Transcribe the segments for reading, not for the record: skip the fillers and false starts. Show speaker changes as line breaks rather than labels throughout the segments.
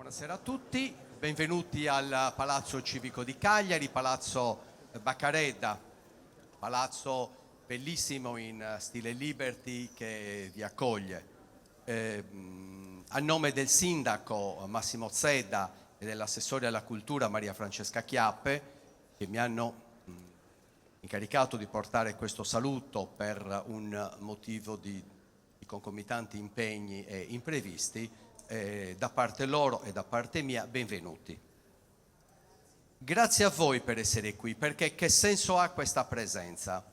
Buonasera a tutti, benvenuti al Palazzo Civico di Cagliari, Palazzo Baccaredda, palazzo bellissimo in stile Liberty che vi accoglie. A nome del sindaco Massimo Zedda e dell'assessore alla cultura Maria Francesca Chiappe, che mi hanno incaricato di portare questo saluto per un motivo di concomitanti impegni e imprevisti, da parte loro e da parte mia, benvenuti. Grazie a voi per essere qui, perché che senso ha questa presenza?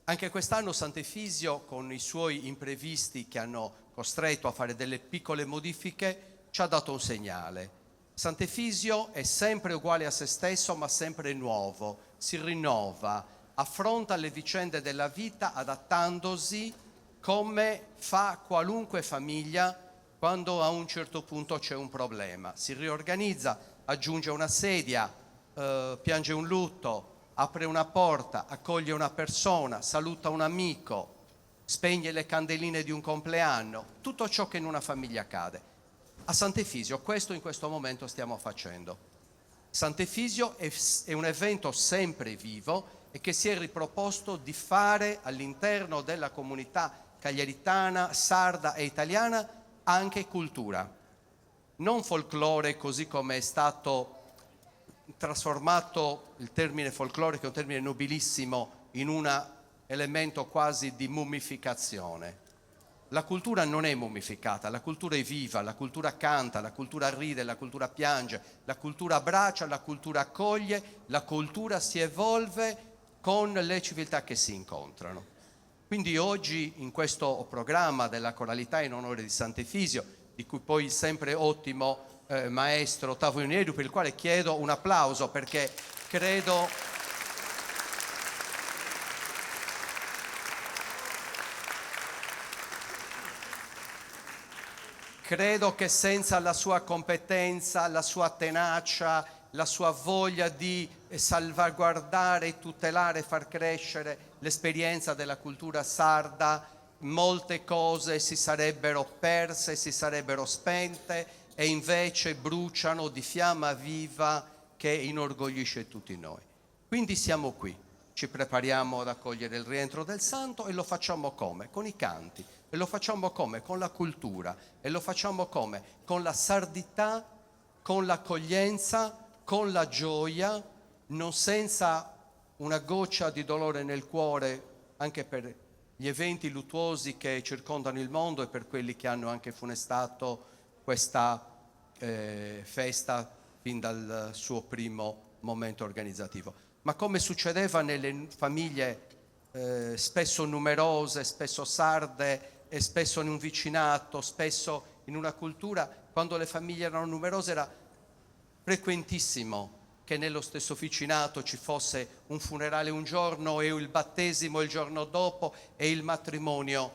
Anche quest'anno Sant'Efisio, con i suoi imprevisti che hanno costretto a fare delle piccole modifiche, ci ha dato un segnale. Sant'Efisio è sempre uguale a se stesso, ma sempre nuovo, si rinnova, affronta le vicende della vita adattandosi come fa qualunque famiglia quando a un certo punto c'è un problema. Si riorganizza, aggiunge una sedia, piange un lutto, apre una porta, accoglie una persona, saluta un amico, spegne le candeline di un compleanno, tutto ciò che in una famiglia accade. A Sant'Efisio questo in questo momento stiamo facendo. Sant'Efisio è un evento sempre vivo e che si è riproposto di fare all'interno della comunità cagliaritana, sarda e italiana anche cultura. Non folklore così come è stato trasformato il termine folklore, che è un termine nobilissimo, in un elemento quasi di mummificazione. La cultura non è mummificata, la cultura è viva, la cultura canta, la cultura ride, la cultura piange, la cultura abbraccia, la cultura accoglie, la cultura si evolve con le civiltà che si incontrano. Quindi oggi in questo programma della coralità in onore di Sant'Efisio, di cui poi il sempre ottimo maestro Tavo Inieru, per il quale chiedo un applauso perché credo che senza la sua competenza, la sua tenacia, la sua voglia di salvaguardare, tutelare e far crescere l'esperienza della cultura sarda, molte cose si sarebbero perse, si sarebbero spente e invece bruciano di fiamma viva che inorgoglisce tutti noi. Quindi siamo qui, ci prepariamo ad accogliere il rientro del Santo e lo facciamo come? Con i canti. E lo facciamo come? Con la cultura. E lo facciamo come? Con la sardità, con l'accoglienza, con la gioia, non senza una goccia di dolore nel cuore anche per gli eventi luttuosi che circondano il mondo e per quelli che hanno anche funestato questa festa fin dal suo primo momento organizzativo. Ma come succedeva nelle famiglie spesso numerose, spesso sarde, e spesso in un vicinato, spesso in una cultura, quando le famiglie erano numerose era frequentissimo che nello stesso vicinato ci fosse un funerale un giorno e il battesimo il giorno dopo e il matrimonio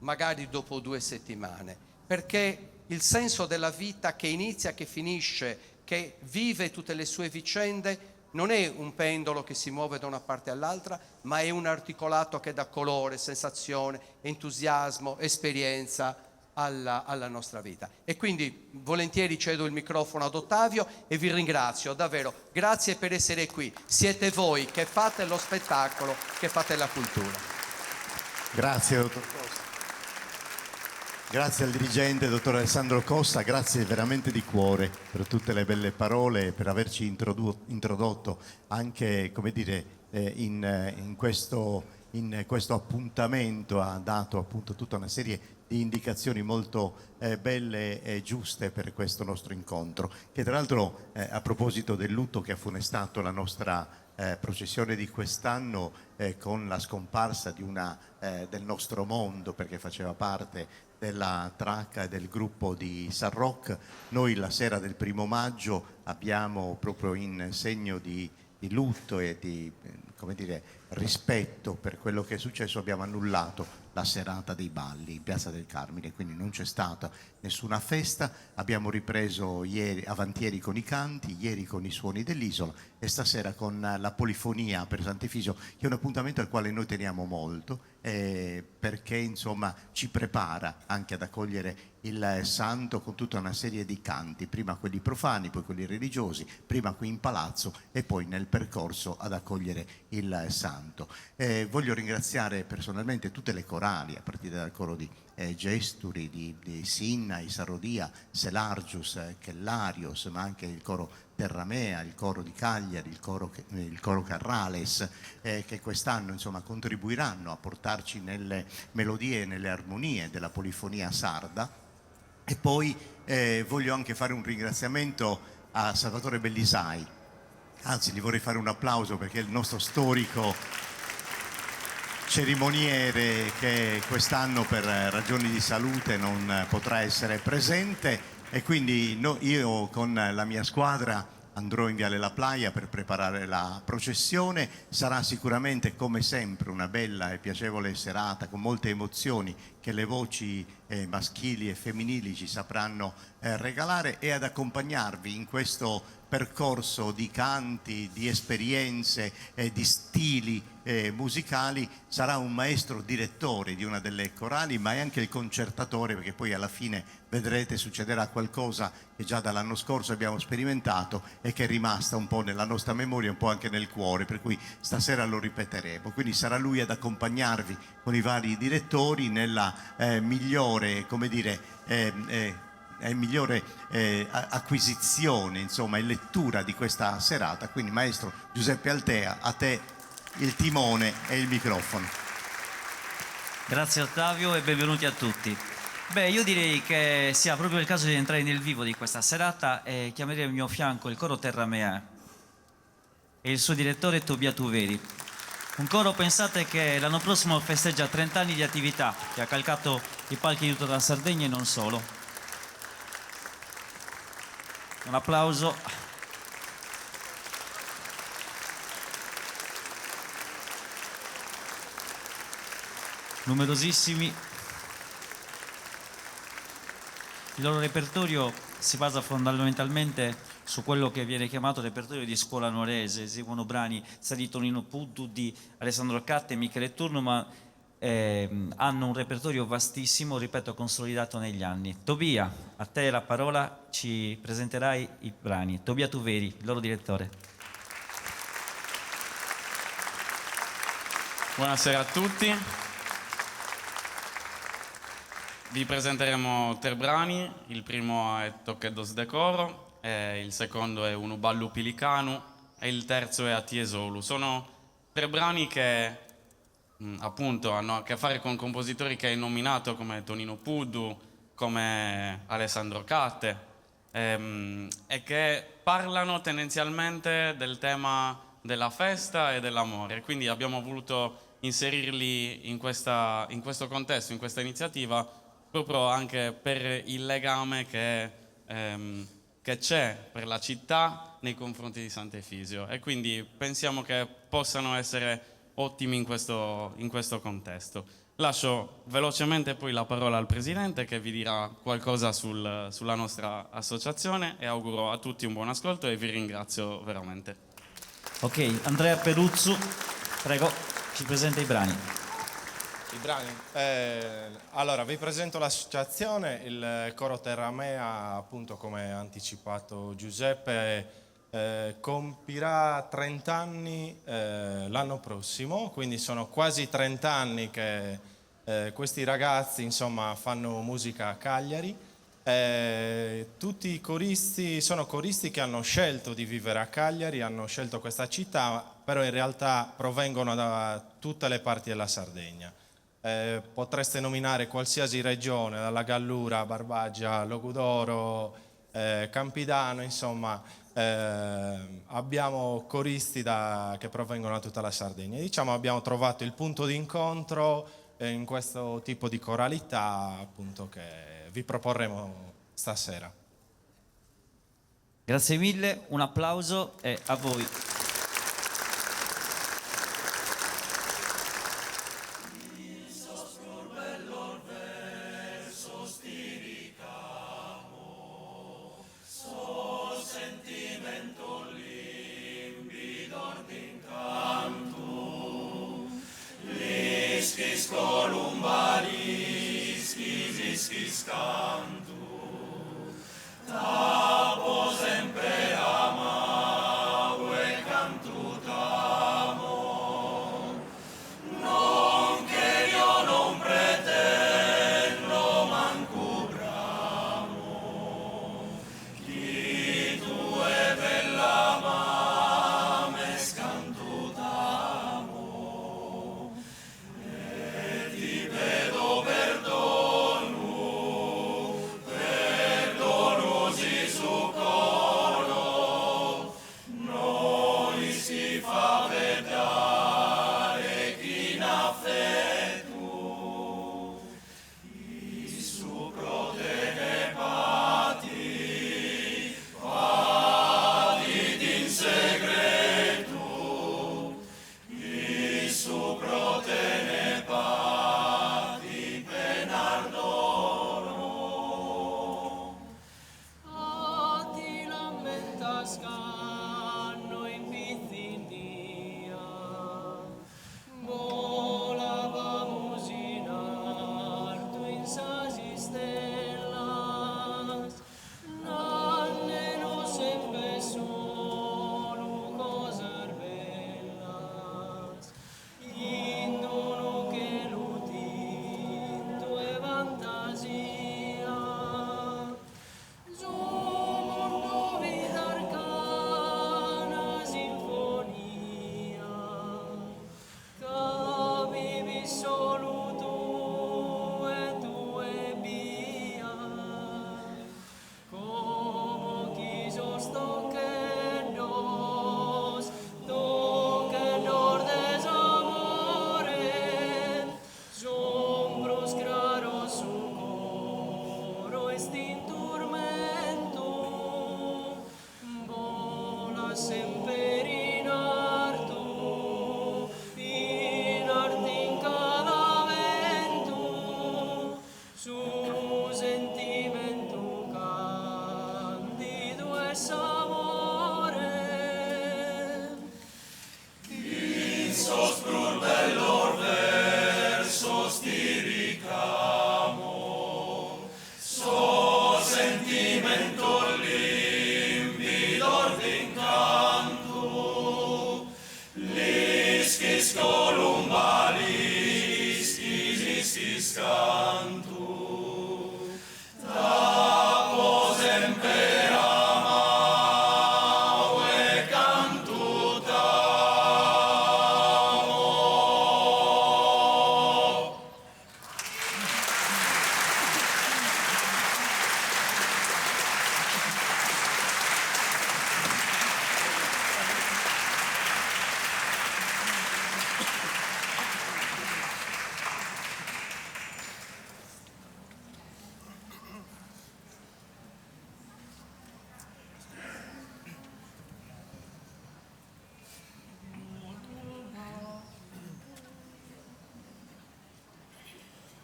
magari dopo 2 settimane, perché il senso della vita che inizia, che finisce, che vive tutte le sue vicende non è un pendolo che si muove da una parte all'altra, ma è un articolato che dà colore, sensazione, entusiasmo, esperienza alla nostra vita. E quindi volentieri cedo il microfono ad Ottavio e vi ringrazio davvero. Grazie per essere qui. Siete voi che fate lo spettacolo, che fate la cultura.
Grazie, dottor Costa. Grazie al dirigente, dottor Alessandro Costa, grazie veramente di cuore per tutte le belle parole e per averci introdotto anche, come dire, in questo appuntamento. Ha dato appunto tutta una serie di indicazioni molto belle e giuste per questo nostro incontro, che tra l'altro a proposito del lutto che ha funestato la nostra processione di quest'anno, con la scomparsa di una del nostro mondo, perché faceva parte della tracca e del gruppo di San Rock, noi la sera del 1° maggio abbiamo, proprio in segno di lutto e di, come dire, rispetto per quello che è successo abbiamo annullato la serata dei balli in Piazza del Carmine, quindi non c'è stata nessuna festa. Abbiamo ripreso avantieri con i canti, ieri con i suoni dell'isola e stasera con la polifonia per Sant'Efisio, che è un appuntamento al quale noi teniamo molto, perché insomma ci prepara anche ad accogliere il santo con tutta una serie di canti, prima quelli profani, poi quelli religiosi, prima qui in palazzo e poi nel percorso ad accogliere il santo. Voglio ringraziare personalmente tutte le corali, a partire dal coro di Gesturi, di Sinna, Isarodia, Selargius, Chellarios, ma anche il coro Terramea, il coro di Cagliari, il coro Carrales, che quest'anno insomma contribuiranno a portarci nelle melodie e nelle armonie della polifonia sarda. E poi voglio anche fare un ringraziamento a Salvatore Bellisai, anzi gli vorrei fare un applauso perché è il nostro storico cerimoniere che quest'anno per ragioni di salute non potrà essere presente e quindi io con la mia squadra andrò in Viale La Playa per preparare la processione. Sarà sicuramente come sempre una bella e piacevole serata con molte emozioni che le voci maschili e femminili ci sapranno regalare, e ad accompagnarvi in questo percorso di canti, di esperienze e di stili musicali sarà un maestro direttore di una delle corali, ma è anche il concertatore, perché poi alla fine vedrete succederà qualcosa che già dall'anno scorso abbiamo sperimentato e che è rimasta un po' nella nostra memoria, un po' anche nel cuore, per cui stasera lo ripeteremo. Quindi sarà lui ad accompagnarvi con i vari direttori nella migliore, come dire, migliore acquisizione, insomma, e lettura di questa serata. Quindi maestro Giuseppe Altea, a te il timone e il microfono.
Grazie Ottavio e benvenuti a tutti. Beh, io direi che sia proprio il caso di entrare nel vivo di questa serata e chiamerei al mio fianco il coro Terramea e il suo direttore Tobia Tuveri. Un coro, pensate, che l'anno prossimo festeggia 30 anni di attività, che ha calcato i palchi di tutta la Sardegna e non solo. Un applauso. Numerosissimi. Il loro repertorio si basa fondamentalmente su quello che viene chiamato repertorio di scuola nuorese. Eseguono brani sia di Tonino Puddu, di Alessandro Catte e Michele Turno, ma hanno un repertorio vastissimo, ripeto, consolidato negli anni. Tobia, a te la parola, ci presenterai i brani. Tobia Tuveri, il loro direttore.
Buonasera a tutti. Vi presenteremo 3 brani. Il primo è Tocchedos de Coro, il secondo è Unu Ballu Pilicanu e il terzo è A Tiesolu. Sono 3 brani che appunto hanno a che fare con compositori che hai nominato come Tonino Puddu, come Alessandro Catte, e che parlano tendenzialmente del tema della festa e dell'amore. Quindi abbiamo voluto inserirli in questo contesto, in questa iniziativa, proprio anche per il legame che c'è per la città nei confronti di Sant'Efisio, e quindi pensiamo che possano essere ottimi in questo contesto. Lascio velocemente poi la parola al Presidente, che vi dirà qualcosa sulla nostra associazione, e auguro a tutti un buon ascolto e vi ringrazio veramente.
Ok, Andrea Peruzzu, prego, ci presenta i brani.
I brani? Allora, vi presento l'associazione, il coro Terramea, appunto come ha anticipato Giuseppe, compirà 30 anni l'anno prossimo, quindi sono quasi 30 anni che questi ragazzi insomma fanno musica a Cagliari. Tutti i coristi sono coristi che hanno scelto di vivere a Cagliari, hanno scelto questa città, però in realtà provengono da tutte le parti della Sardegna. Potreste nominare qualsiasi regione, dalla Gallura, Barbagia, Logudoro, Campidano, insomma abbiamo coristi che provengono da tutta la Sardegna. Diciamo abbiamo trovato il punto di incontro in questo tipo di coralità, appunto, che vi proporremo stasera.
Grazie mille, un applauso e a voi.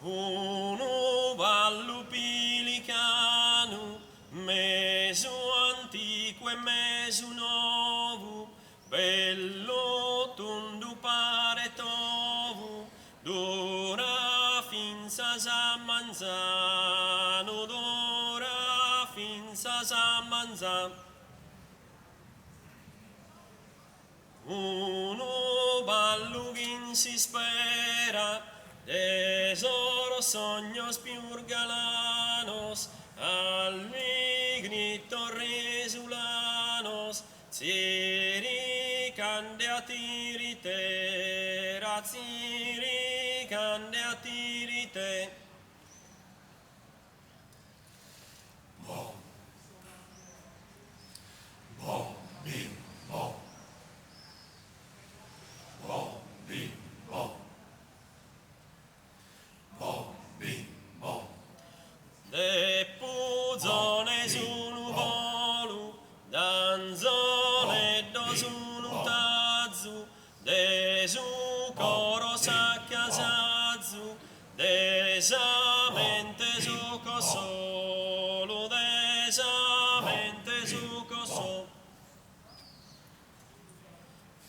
Uno ballo pilicano, meso antico e meso nuovo, bello tondo pare tovo, d'ora finza sa manzano, d'ora finza sa manzano. Uno ballo che si spera, tesoro sognos più galanos, al migrito resulanos, siri cande a tirite, razziri cande a tirite. De puzzone sono volu, danzone do sono tazzu, de su coro saccasazzu, desamente su cosolo, desamente su cosolo.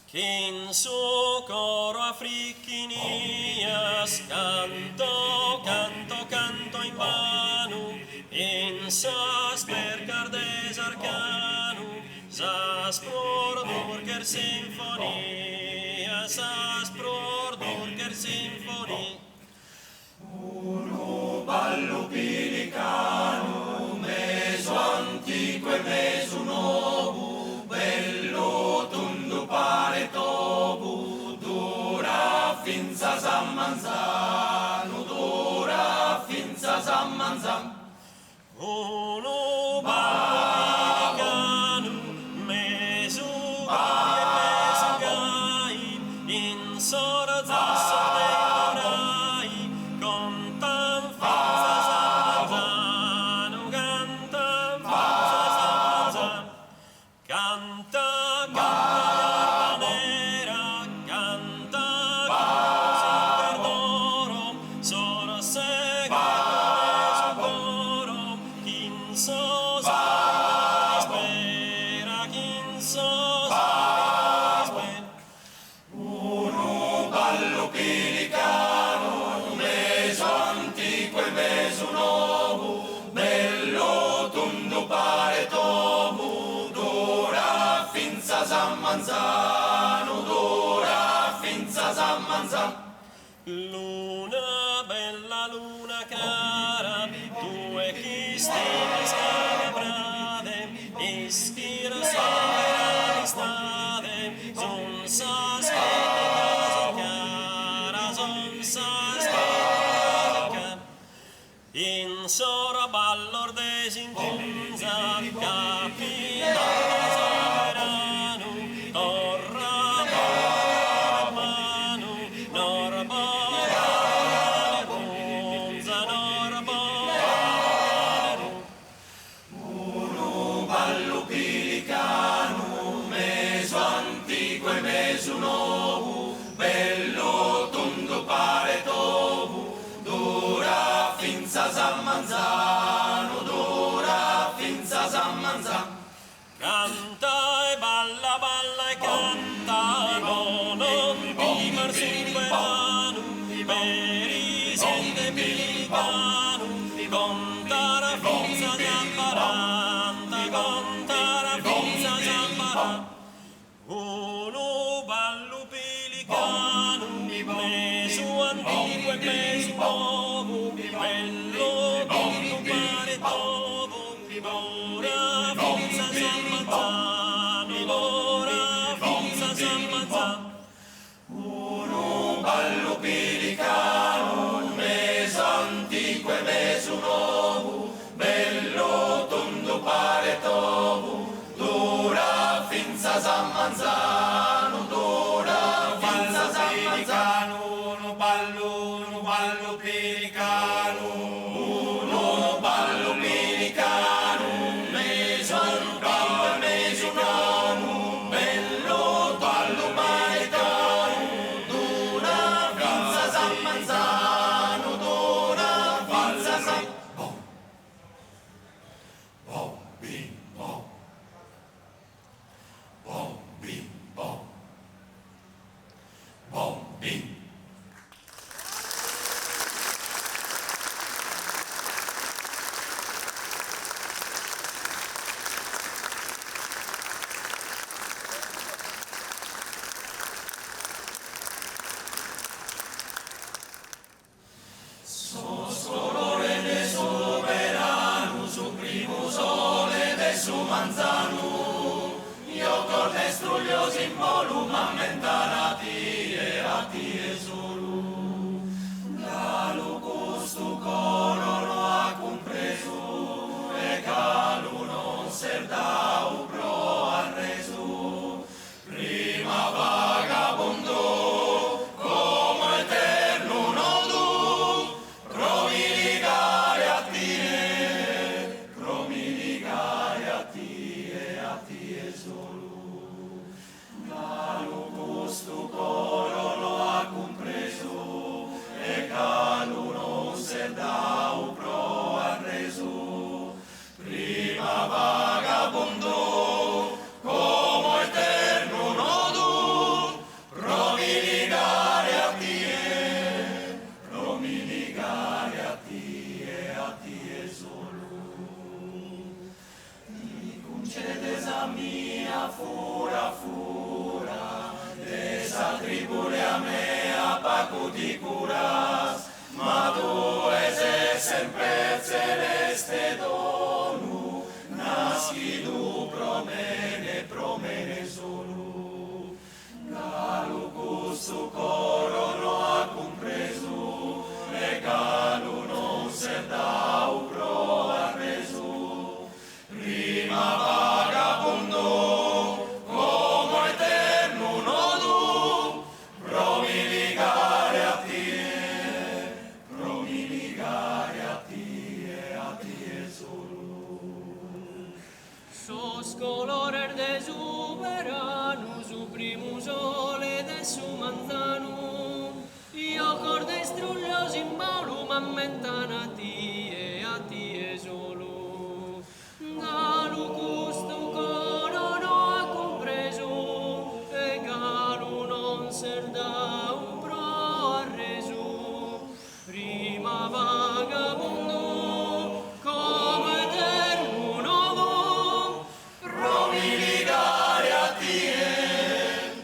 Che in su coro africchinias, Canto, canto, canto in vano, in sas per cardes arcano, sas pro durker sinfonia, sas pro durker sinfonia.
Ballo pilicano, meso antico e meso nuovo, bello tondo pare tobu, dura finza San Manzano, dura finza San Manzano.
Uno ballo pilicano, meso e meso gai, in sora zassa dei morai, contan finza San Manzano, cantan finza San Manzano. Canta, canta nera, canta, così perdoro, sono seguito coro, chin so spera, chin so spera.
Uno ballo pilicano, meso antico e meso nuovo, bello tondo pare tobu, dura finza San Manzano, dura finza San Manzano.
Luna, bella luna cara, tue chistine scale brave, ispira sempre stave, son sa spete casa cara, son sa spete cara. In sora ballor desinchunza, capina sovrano, torra mano, norbore runza, norbore
Uno ballo pilicano, meso antico e meso nuovo, bello tondo pare tobu, dura finza San Manzano, dura finza San Manzano.
Canta e balla, balla e canta, non vivar sul verano, per i sente pilicano, contara finza zambaranta, contara finza zambaranta. Uno ballo pelicano, meso antico e meso nuovo, bello tondo pare tovo, ora finza San Manzano, ora finza San Manzano.
Uno ballo pilicano, meso antico e meso nuovo, bello tondo pare tobu, dura finza San Manzano, dura finza San Manzano. Uno ballo pilicano, uno ballo pilicano, meso antico e meso nuovo, bello ballo pilicano, dura finza San Manzano, dura finza San Bom, bim, bom. Bom, bim, bom. Bom, bim. Su Manzano, io col destro gli osi in volum ammentare a tie solo. Calo costo coro lo ha compreso, e calo non ser da un pro arreso. Prima vagabondo, come eterno nodo, provi ligare a tie, provi ligare a tie solo. Calo costo coro lo ha compreso, e calo non ser da un pro arreso. Prima vagabondo, come eterno nodo, provi ligare a tie, provi curas, ma tu ese sempre celeste donu, nasci tu promene solu, galu gusto coro no ha compreso, e galu non se dau pro arresu, prima vagabondo, como eterno nodo, promi ligare a tie, promi ligare a tie solo.
Sos colores de su verano, su primo sole de su manzano, io cor de strullo simbolo m'ammentano a tie solo. Galu gusto coro no ha compreso, e galu non ser da un pro arreso, prima vagabondo, come eterno nodo,
Promi ligare a tie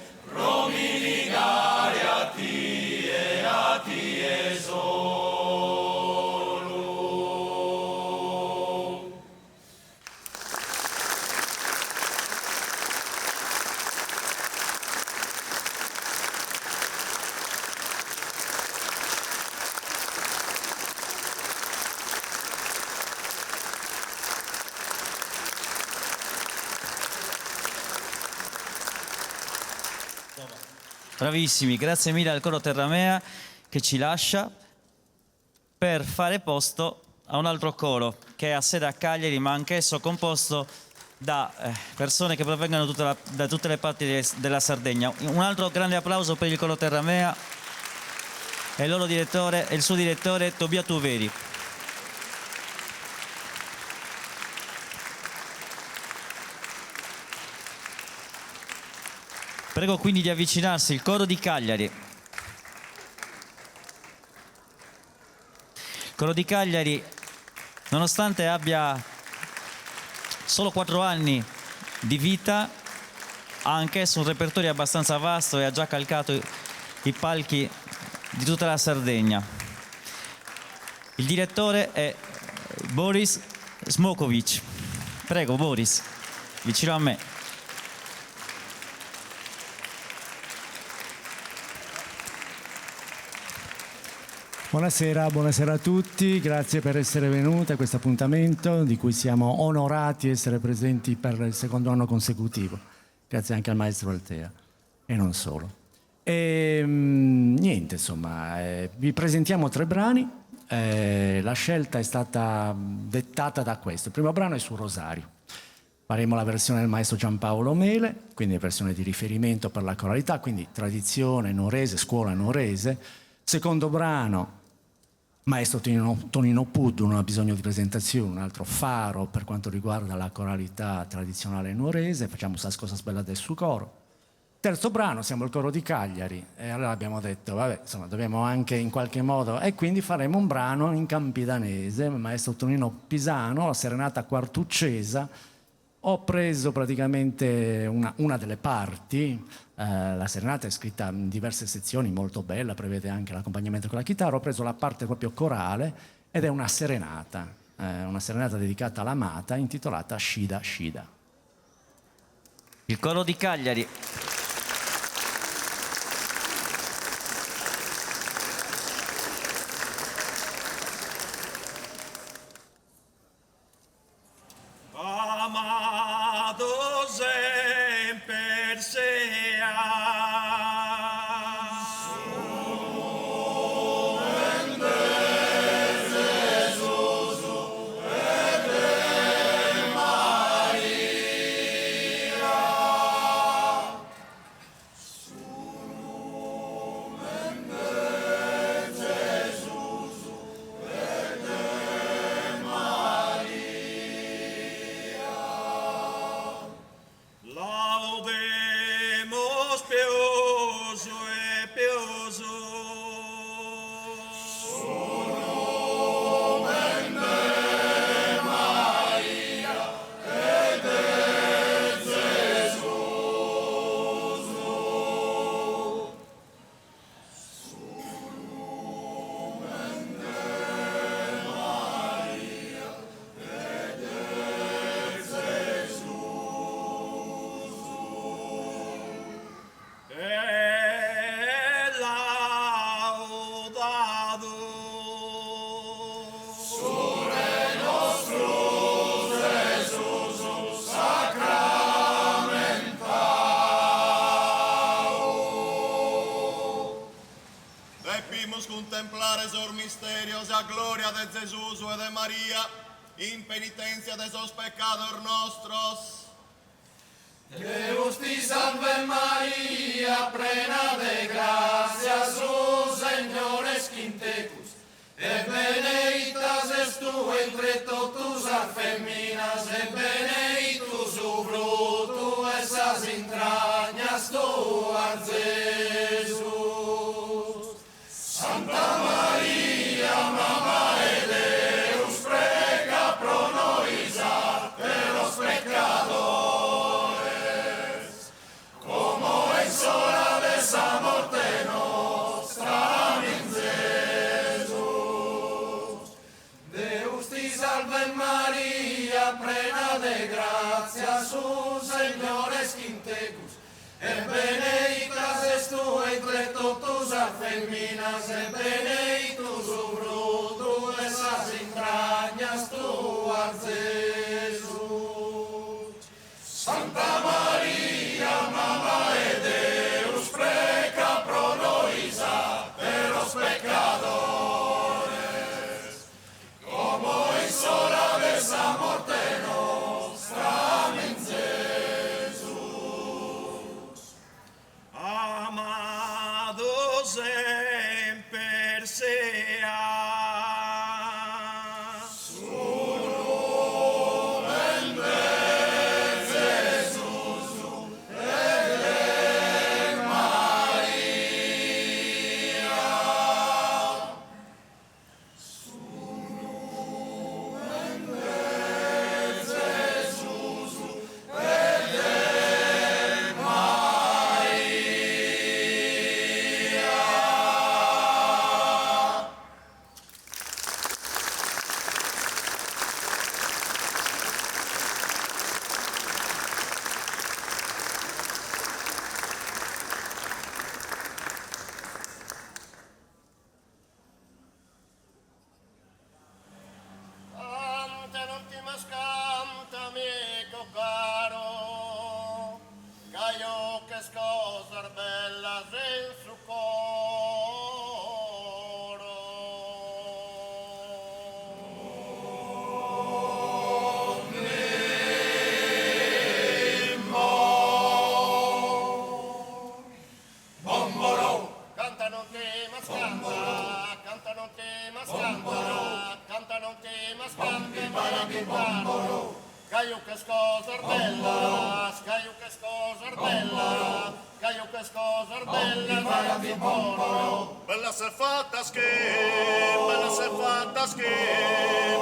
solo.
Bravissimi, grazie mille al coro Terramea che ci lascia per fare posto a un altro coro che ha sede a Cagliari, ma anch'esso composto da persone che provengono da tutte le parti della Sardegna. Un altro grande applauso per il coro Terramea e il suo direttore Tobia Tuveri. Prego quindi di avvicinarsi il coro di Cagliari. Il coro di Cagliari, nonostante abbia solo 4 anni di vita, ha anch'esso un repertorio abbastanza vasto e ha già calcato i palchi di tutta la Sardegna. Il direttore è Boris Smokovic. Prego Boris, vicino a me.
Buonasera a tutti, grazie per essere venuti a questo appuntamento di cui siamo onorati di essere presenti per il secondo anno consecutivo. Grazie anche al maestro Altea e non solo. Niente, insomma, vi presentiamo 3 brani. La scelta è stata dettata da questo. Il primo brano è su Rosario. Faremo la versione del maestro Giampaolo Mele, quindi versione di riferimento per la coralità, quindi tradizione nuorese, scuola nuorese. Secondo brano, maestro Tonino Puddu, non ha bisogno di presentazione, un altro faro per quanto riguarda la coralità tradizionale nuorese, facciamo Sas Cosas Bella del suo coro. Terzo brano, siamo il coro di Cagliari, e allora abbiamo detto, vabbè, insomma, dobbiamo anche in qualche modo, e quindi faremo un brano in campidanese, maestro Tonino Pisano, la serenata quartuccesa. Ho preso praticamente una delle parti, la serenata è scritta in diverse sezioni, molto bella, prevede anche l'accompagnamento con la chitarra, ho preso la parte proprio corale ed è una serenata dedicata all'amata intitolata Shida Shida.
Il coro di Cagliari.
Amato sempre
confiesar esos misterios a gloria de Jesús y de María, in penitencia de esos pecados nuestros.
Deus ti salve María, plena de gracia, su Señor es quien tecus, e benedictas es tu entre totus las feminas, e benedictus su fruto, esas entrañas tuas, Jesús. Santa María, mamá de Deus, prega pro nobis de los pecadores, como es hora de esa muerte nostra, amén, Jesús. Deus ti salve María, plena de gracia, su Señor es quien tecus, e benedictas es tu entre totus las feminas, e benedictus su fruto, esas entrañas tuas, Jesús. Santa María, mamá de Deus, prega pro nobis de los pecadores, como es hora de esa muerte nostra, amén, Jesús.
Amado semper sea.
Canta l'ultima scanta, amico caro, caio che scosar bella in su coro. Canta l'ultima scanta, canta l'ultima scanta, canta l'ultima scanta, bambolo. Caio che scosar bella, caio che scosar bella, caio che scosar bella, bambolo.
Bella se fatta bella se fatta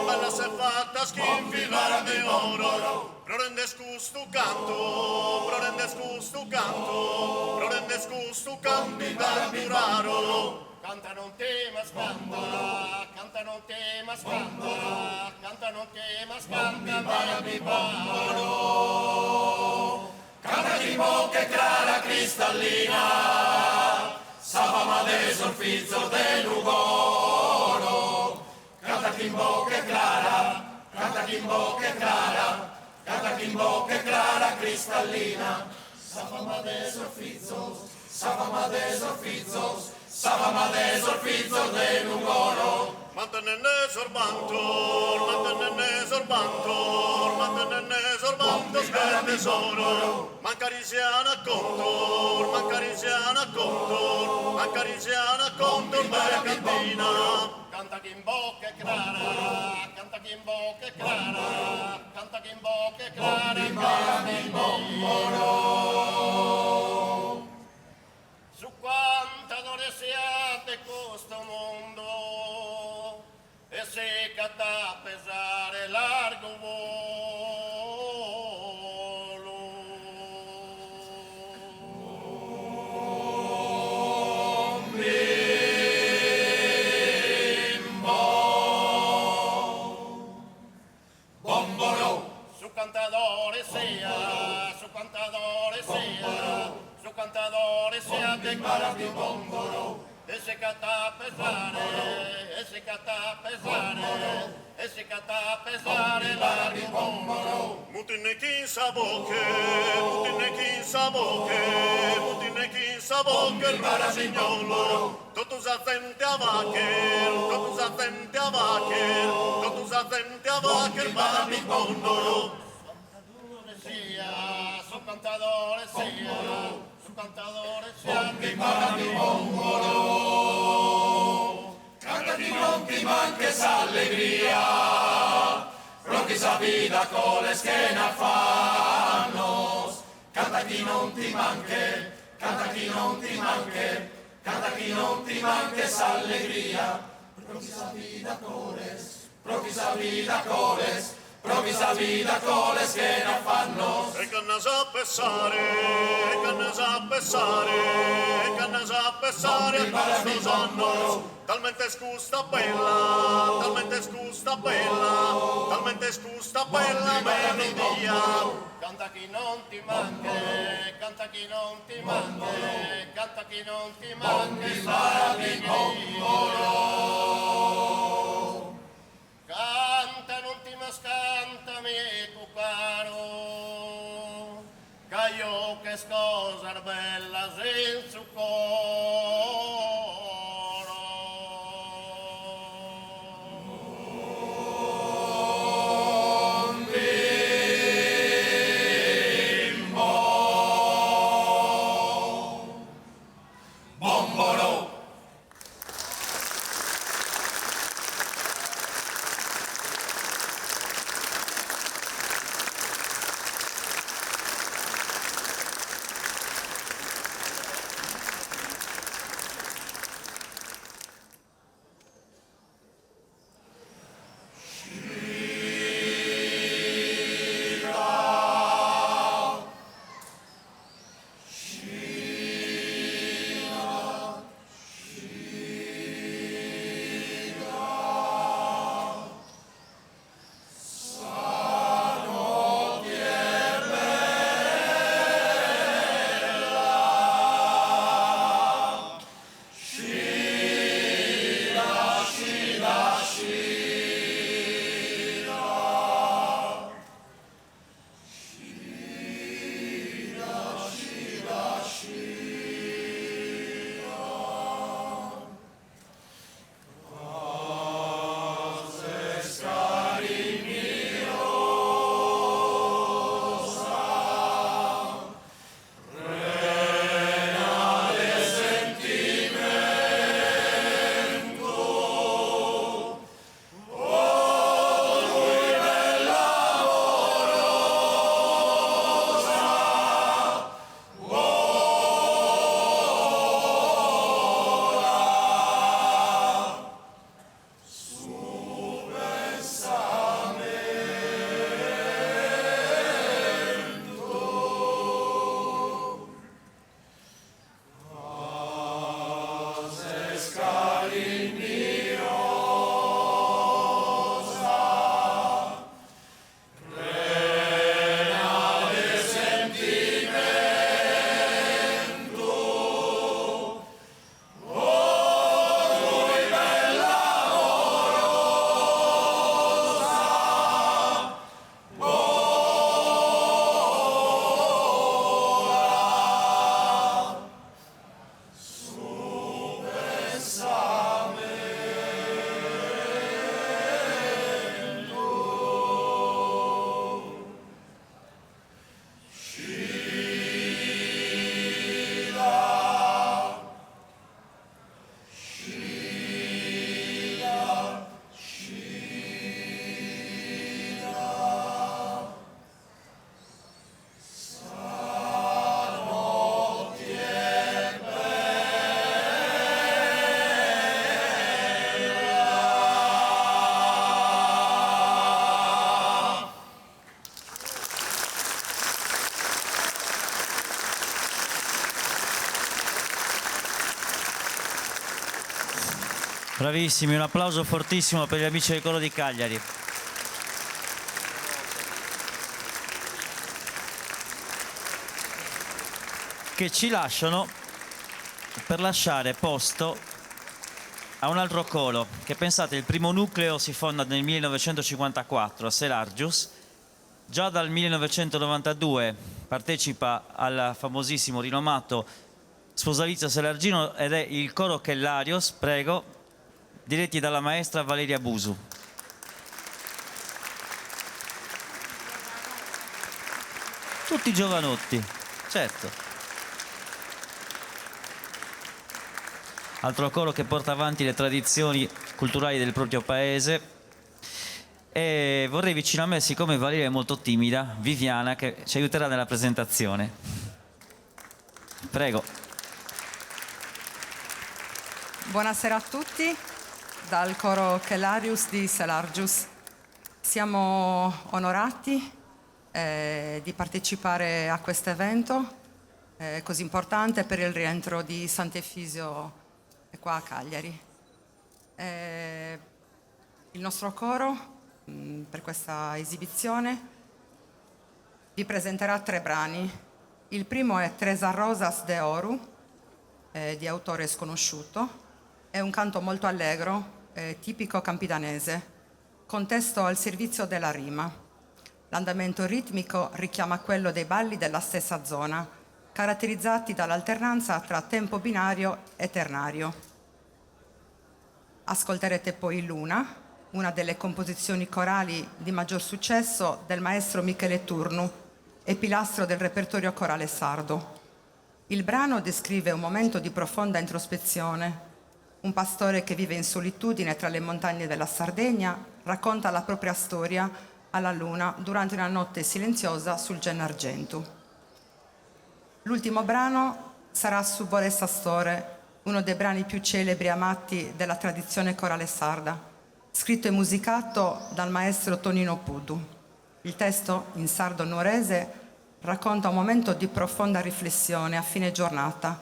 bella se fatta
Vivara di
oro. Pro rendes gusto canto, pro rendes gusto canto, pro rendes gusto canto, raro.
Cantano un tema scanda, cantano un tema scanda, cantano un tema scanda, bambolo. Canta di bocca clara cristallina, savama de solfizzo de Lugoro. Canta chi in bocca clara, canta chi in bocca clara, canta chi in bocca clara cristallina, savama de solfizzo, savama de solfizzo, savama de solfizzo de Lugoro.
Mantenerne sorbando, spera tesoro. Mancarisiana contor, bella cantina.
Canta chi in bocca è clara, canta chi in bocca è clara, canta chi in bocca è clara, il bombolo. Su quanta onore siate questo mondo, e se cata a pesare largo volo. Su cantadore sia, su cantadore sia, su cantadore sia che para di bombolo. E se cata a pesare, e se cata a pesare,
e si canta a pesare la ribombolo. Mutine chi sa bocche, mutine chi sa bocche, mutine chi sa bocche, il barasignolo. Tutto sa sente a vaccher, tutto sa sente a vaccher, tutto sa sente a vaccher, il barasignolo. Su cantadore sia, su cantadore sia, mi barasignolo. Canta chi non ti manches allegria, però chi sa vida con le che ne fanno. Canta chi non ti manche, canta chi non ti manche, canta chi non ti manches allegria, però chi sa vida coles, però chi sa vida coles, però chi sa vida coles che ne fanno. E canna sa pensare, canna sa pensare, canna sa pensare a questo sanno. Talmente scusta bella, talmente scusta bella, talmente scusta bella melodia. Canta chi non ti manche, canta chi non ti manche, canta chi non ti manche, canta non ti mascantami tu caro, caio che scosa bella senza coro.
Bravissimi, un applauso fortissimo per gli amici del coro di Cagliari. Che ci lasciano per lasciare posto a un altro coro che, pensate, il primo nucleo si fonda nel 1954 a Selargius. Già dal 1992 partecipa al famosissimo, rinomato Sposalizio Selargino ed è il coro Chellarios, prego, diretti dalla maestra Valeria Busu. Tutti giovanotti, certo. Altro coro che porta avanti le tradizioni culturali del proprio paese. E vorrei vicino a me, siccome Valeria è molto timida, Viviana, che ci aiuterà nella presentazione. Prego.
Buonasera a tutti dal coro Chellarius di Selargius. Siamo onorati di partecipare a questo evento così importante per il rientro di Sant'Efisio qua a Cagliari. Il nostro coro per questa esibizione vi presenterà 3 brani. Il primo è Tres Rosas de Ouro, di autore sconosciuto. È un canto molto allegro, tipico campidanese, con testo al servizio della rima. L'andamento ritmico richiama quello dei balli della stessa zona, caratterizzati dall'alternanza tra tempo binario e ternario. Ascolterete poi Luna, una delle composizioni corali di maggior successo del maestro Michele Turnu e pilastro del repertorio corale sardo. Il brano descrive un momento di profonda introspezione. Un pastore che vive in solitudine tra le montagne della Sardegna racconta la propria storia alla luna durante una notte silenziosa sul Gennargentu. L'ultimo brano sarà Subbolessa Store, uno dei brani più celebri e amati della tradizione corale sarda, scritto e musicato dal maestro Tonino Pudu. Il testo, in sardo nuorese, racconta un momento di profonda riflessione a fine giornata,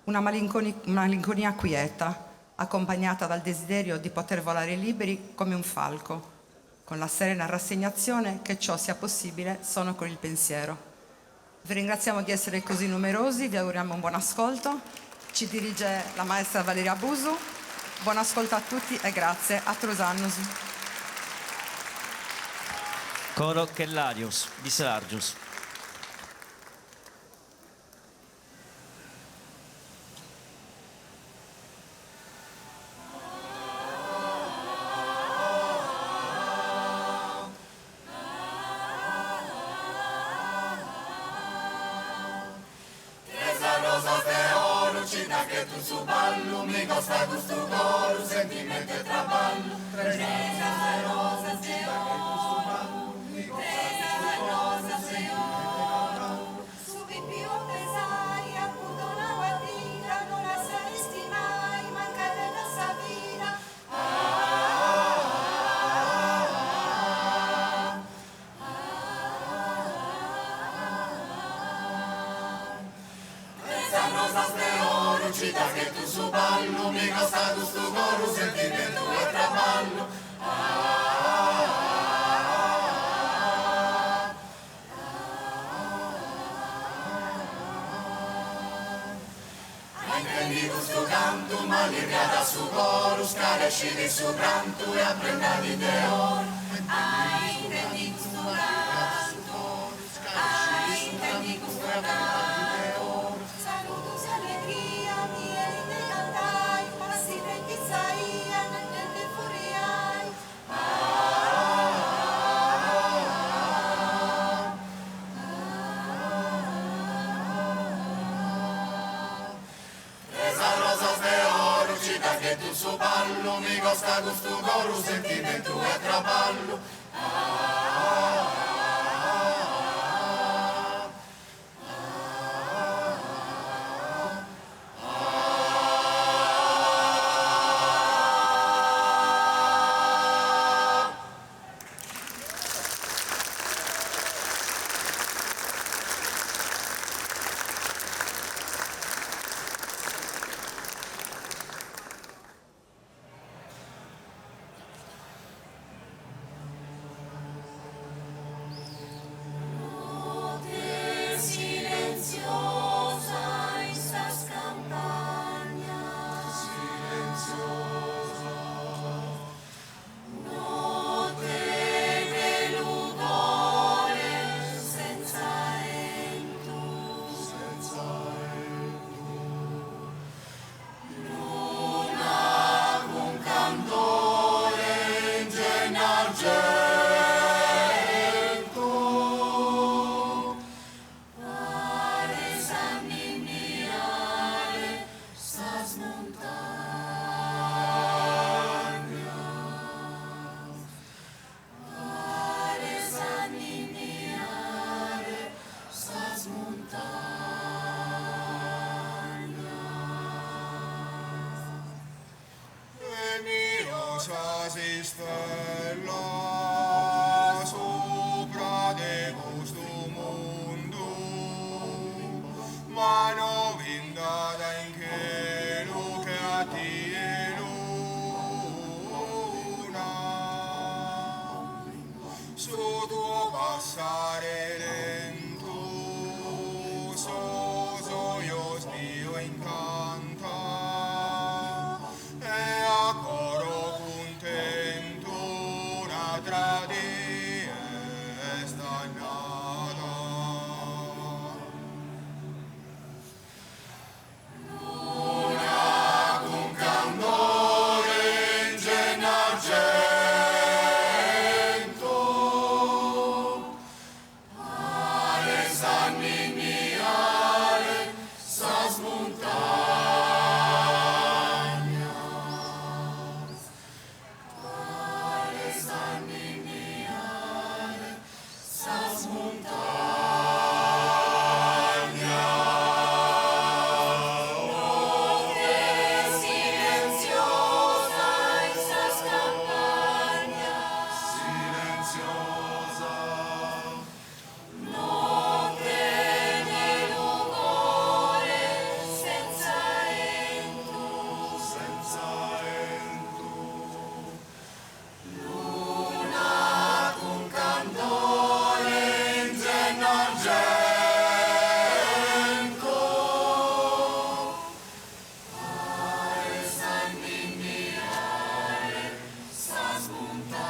una malinconia quieta, accompagnata dal desiderio di poter volare liberi come un falco, con la serena rassegnazione che ciò sia possibile solo con il pensiero. Vi ringraziamo di essere così numerosi, vi auguriamo un buon ascolto. Ci dirige la maestra Valeria Busu. Buon ascolto a tutti e grazie. A Trosannus.
Coro Chellarius di Selargius.
Che tu su ballo mi costa questo coro, sentimento e traballo. Tres rosas de oro, tres rosas de oro. Subi più pesai, appunto una guardina, non la saresti mai, mancare la savina. Tres rosas de oro, cita che tu su ballo mi costa questo coro, sentimento e traballo. Intendi questo canto, ma l'irriada su coro, scaresci di su pranto e apprenda di te oro. Intendi questo canto, intendi questo canto. Saludos e allegria, miei te cantai, ma si pizzaia, nel te furiai. Tres rosas de oro, cita che tu su ballo, mi costa questo coro, sentimento e traballo.
tuo passare lento, sosoios Dio incanta, e a coro contento una tradie sta nata. Luna con candore in genna argento, ale sanni miare sas montañas, ale sanni miare sas montañas. Silenziosa esas campañas, silenciosa, notte nel lugore senza entro, luna con candore in genna argento, ale sanni miare sas montañas,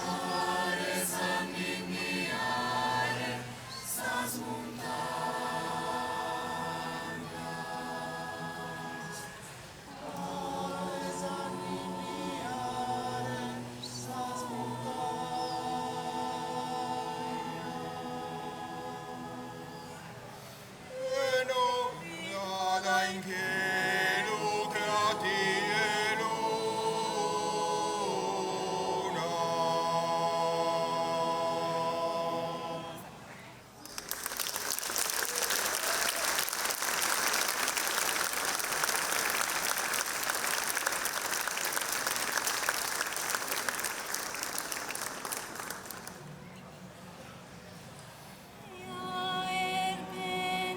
ale sanni miare sas montañas, ale sanni miare sas montañas. Nada in cielo che a tie luna.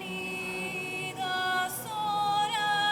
Venidas horas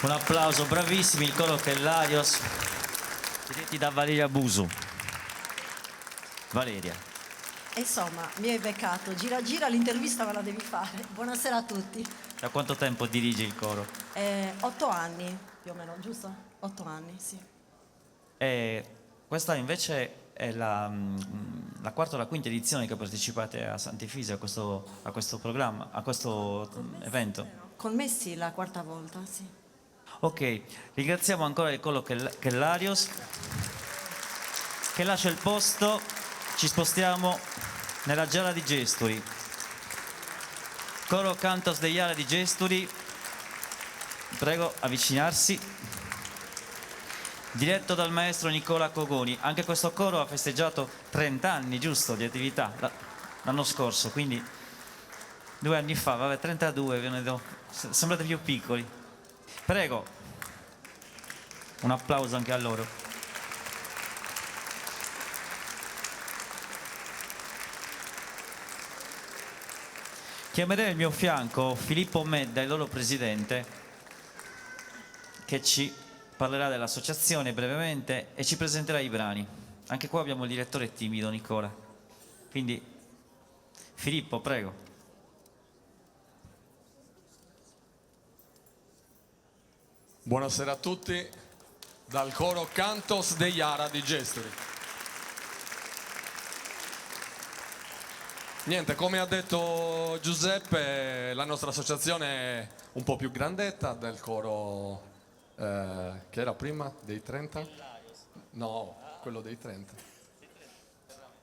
Un applauso, bravissimi, il coro Kellarios, diretti da Valeria Busu. Valeria.
Insomma, mi hai beccato. Gira gira, l'intervista me la devi fare. Buonasera a tutti.
Da quanto tempo dirigi il coro?
8 anni, più o meno, giusto? 8 anni, sì.
E questa invece è la quarta o la quinta edizione che partecipate a Sant'Efisio, a questo programma, a questo evento.
Con me sì, la quarta volta, sì.
Ok, ringraziamo ancora il coro Kellarios che lascia il posto, ci spostiamo nella Giara di Gesturi. Coro Cantos de Iara di Gesturi, prego avvicinarsi. Diretto dal maestro Nicola Cogoni. Anche questo coro ha festeggiato 30 anni, giusto, di attività l'anno scorso, quindi 2 anni fa, vabbè, 32, sembrate più piccoli. Prego, un applauso anche a loro. Chiamerei al mio fianco Filippo Medda, il loro presidente, che ci parlerà dell'associazione brevemente e ci presenterà i brani. Anche qua abbiamo il direttore timido, Nicola. Quindi, Filippo, prego.
Buonasera a tutti dal coro Cantos de Iara di Gesturi. Niente, come ha detto Giuseppe, la nostra associazione è un po' più grandetta del coro che era prima dei 30? No, quello dei 30.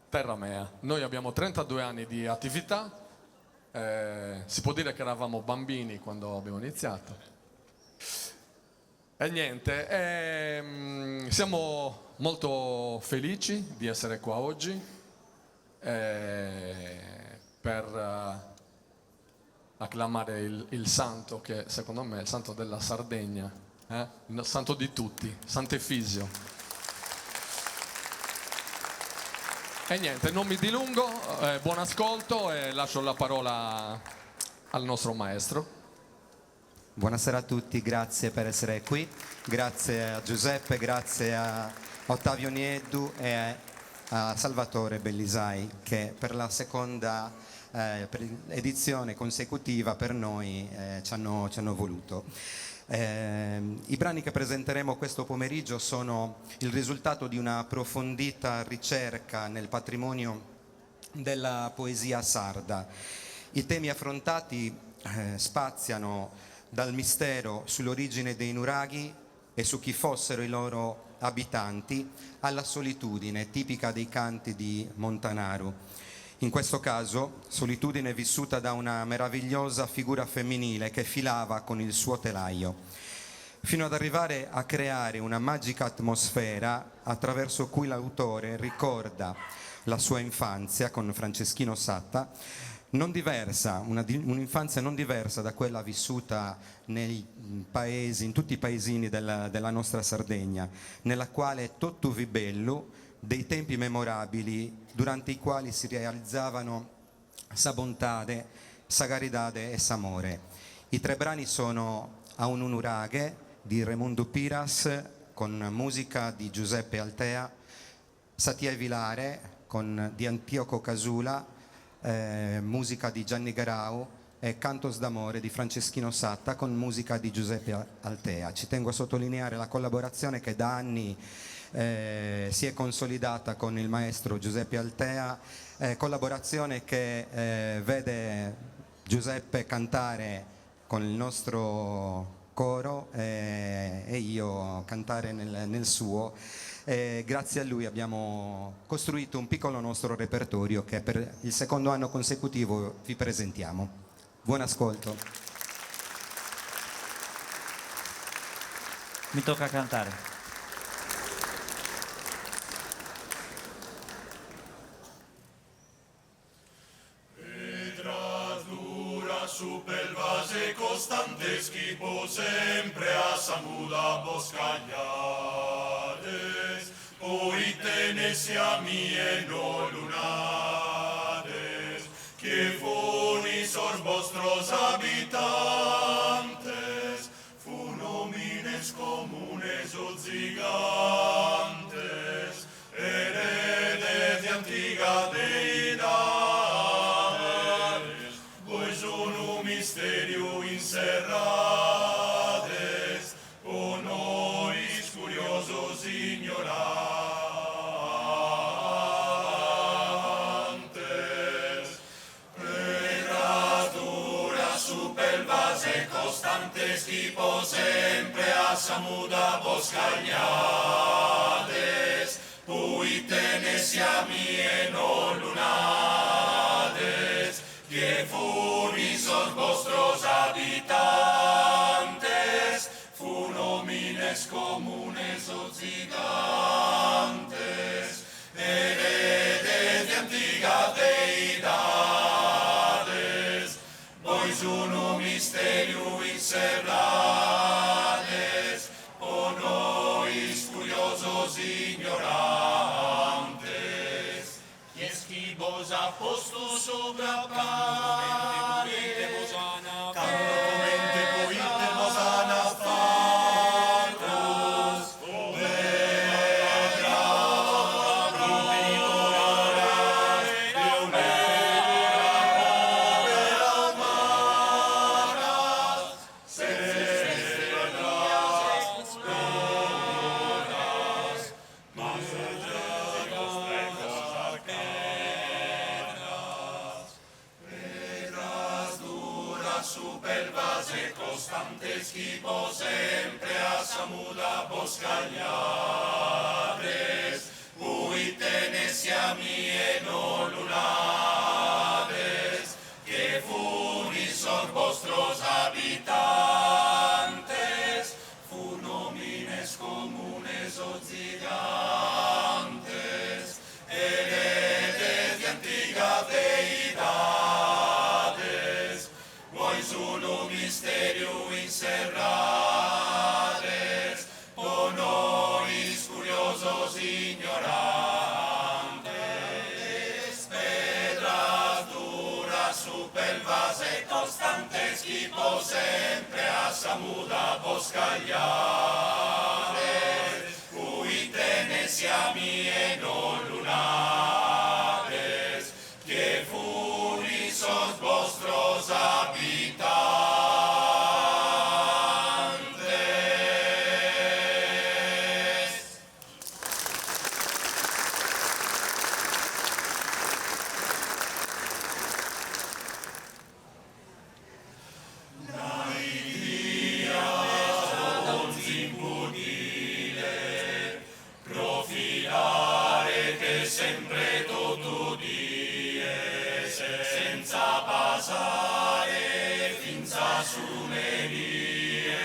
Terramea. Noi abbiamo 32 anni di attività, si può dire che eravamo bambini quando abbiamo iniziato. E niente, siamo molto felici di essere qua oggi per acclamare il santo che secondo me è il santo della Sardegna, il santo di tutti, Sant'Efisio. E niente, non mi dilungo, buon ascolto e lascio la parola al nostro maestro.
Buonasera a tutti, grazie per essere qui, grazie a Giuseppe, grazie a Ottavio Nieddu e a Salvatore Bellisai che per la seconda edizione consecutiva per noi ci hanno voluto. I brani che presenteremo questo pomeriggio sono il risultato di una approfondita ricerca nel patrimonio della poesia sarda. I temi affrontati spaziano dal mistero sull'origine dei nuraghi e su chi fossero i loro abitanti, alla solitudine tipica dei canti di Montanaru. In questo caso, solitudine vissuta da una meravigliosa figura femminile che filava con il suo telaio, fino ad arrivare a creare una magica atmosfera attraverso cui l'autore ricorda la sua infanzia con Franceschino Satta, non diversa, un'infanzia non diversa da quella vissuta nei paesi, in tutti i paesini della nostra Sardegna, nella quale tutto vi bello, dei tempi memorabili durante i quali si realizzavano sa bontade, sa caridade e s'amore. I 3 brani sono A un unuraghe di Raimundo Piras con musica di Giuseppe Altea, Satia e Vilare di Antioco Casula, musica di Gianni Garau e Cantos d'amore di Franceschino Satta con musica di Giuseppe Altea. Ci tengo a sottolineare la collaborazione che da anni si è consolidata con il maestro Giuseppe Altea, collaborazione che vede Giuseppe cantare con il nostro coro e io cantare nel suo. Grazie a lui abbiamo costruito un piccolo nostro repertorio che per il secondo anno consecutivo vi presentiamo. Buon ascolto.
Mi tocca cantare.
Su pel vase costante schipo sempre a samuda boscagliades, poi tenesia mie no lunades, que funis or vostros habitantes, funo mi constantes tipo sempre a samuda boscañades, puitenes y a mie non lunades, que funisos vostros habitantes, funomines comunes o gigantes, heredes de antigas deidades, vois uno misterio inserrades, o nois curiosos ignorantes, y es que vos ha posto sobra pane, canto comente poite vos ana fatos, supervase costantes tipo sempre a samuda boscañades, puitenes y a mie non lunades, que funisos vostros habitantes, funomines comunes o gigantes, heredes de antigas deidades, vois uno misterio inserrades, o nois curiosos ignorantes, pedras duras supervase constantes tipo sempre a samuda boscañades, puitenes y a mie non lunades, que funisos vostros habitantes. Profilare che sempre tutto diese, senza passare finza sumerie,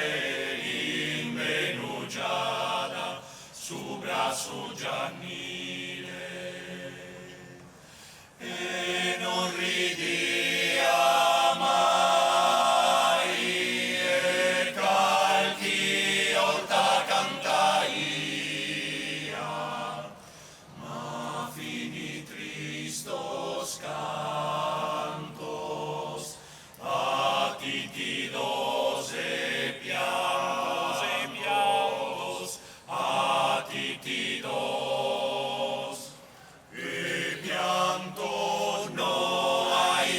invenugiata su braccio giannile, e non ridia mai, e calchi olta cantaia, ma fini tristos cantos, atitidos e piantos, atitidos e piantos, no hay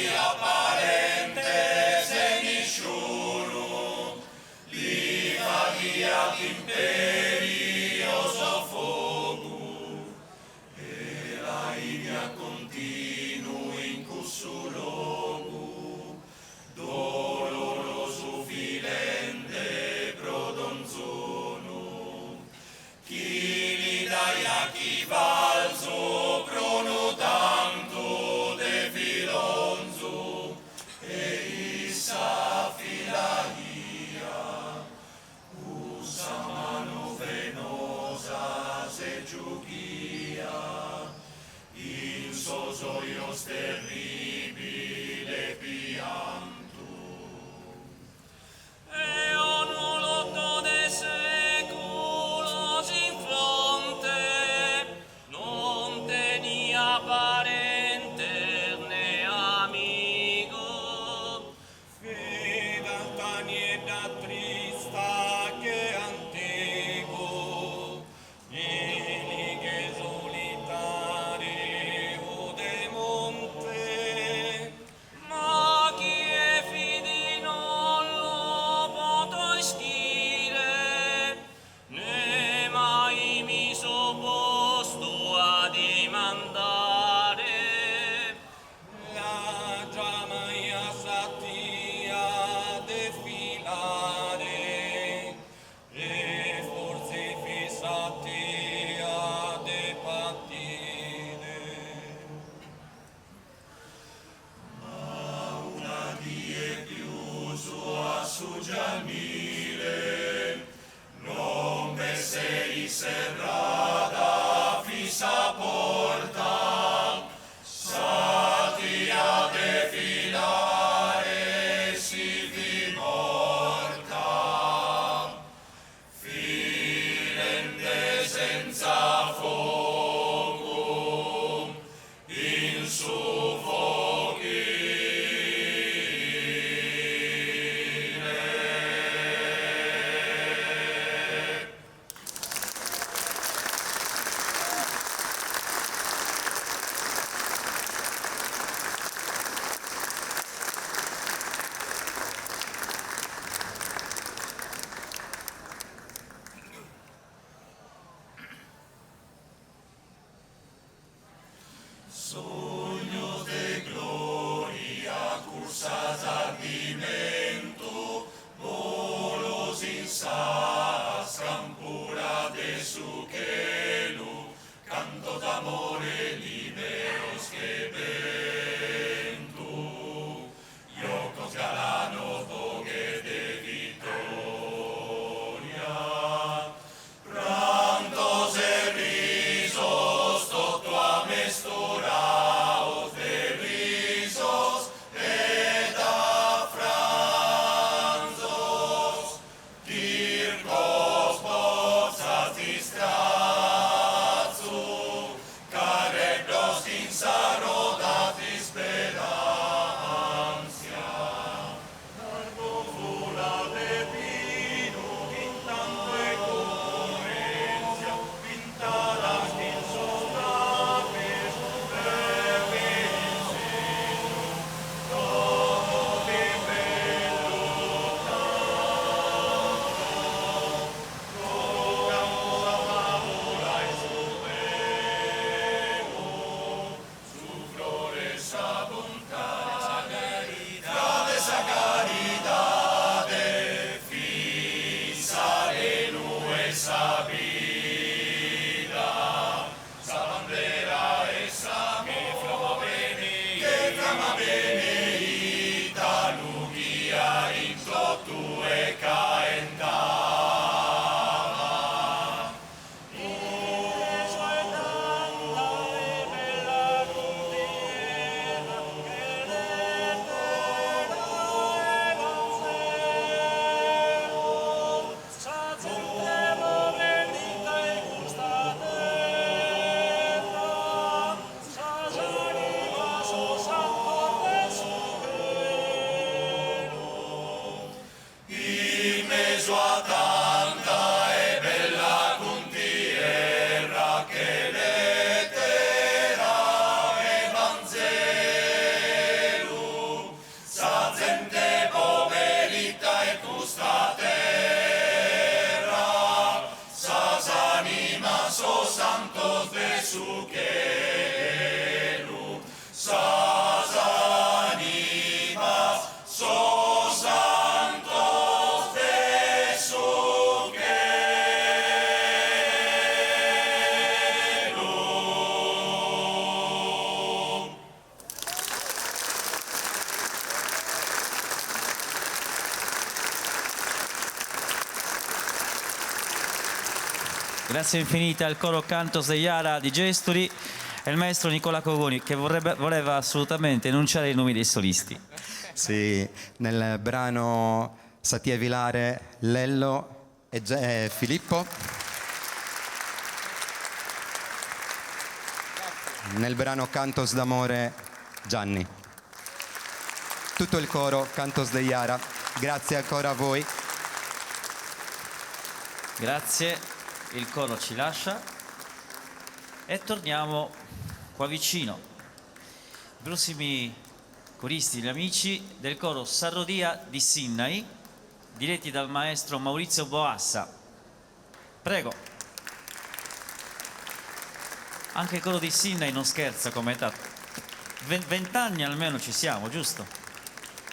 sua tanta e bella con tierra che lettera e vanzelu, sa gente poverita e custa terra, sa anima so santos de su quelu, sa anima so santos de su quelu.
Grazie infinite al coro Cantos de Iara di Gesturi e il maestro Nicola Cogoni che voleva assolutamente enunciare i nomi dei solisti.
Sì, nel brano Satie Vilare, Lello e Filippo. Nel brano Cantos d'amore, Gianni. Tutto il coro Cantos de Iara. Grazie ancora a voi.
Grazie, il coro ci lascia e torniamo qua vicino. I prossimi coristi, gli amici del coro Sarrodia di Sinnai, diretti dal maestro Maurizio Boassa. Prego. Anche il coro di Sinnai non scherza come età. 20 anni almeno ci siamo, giusto?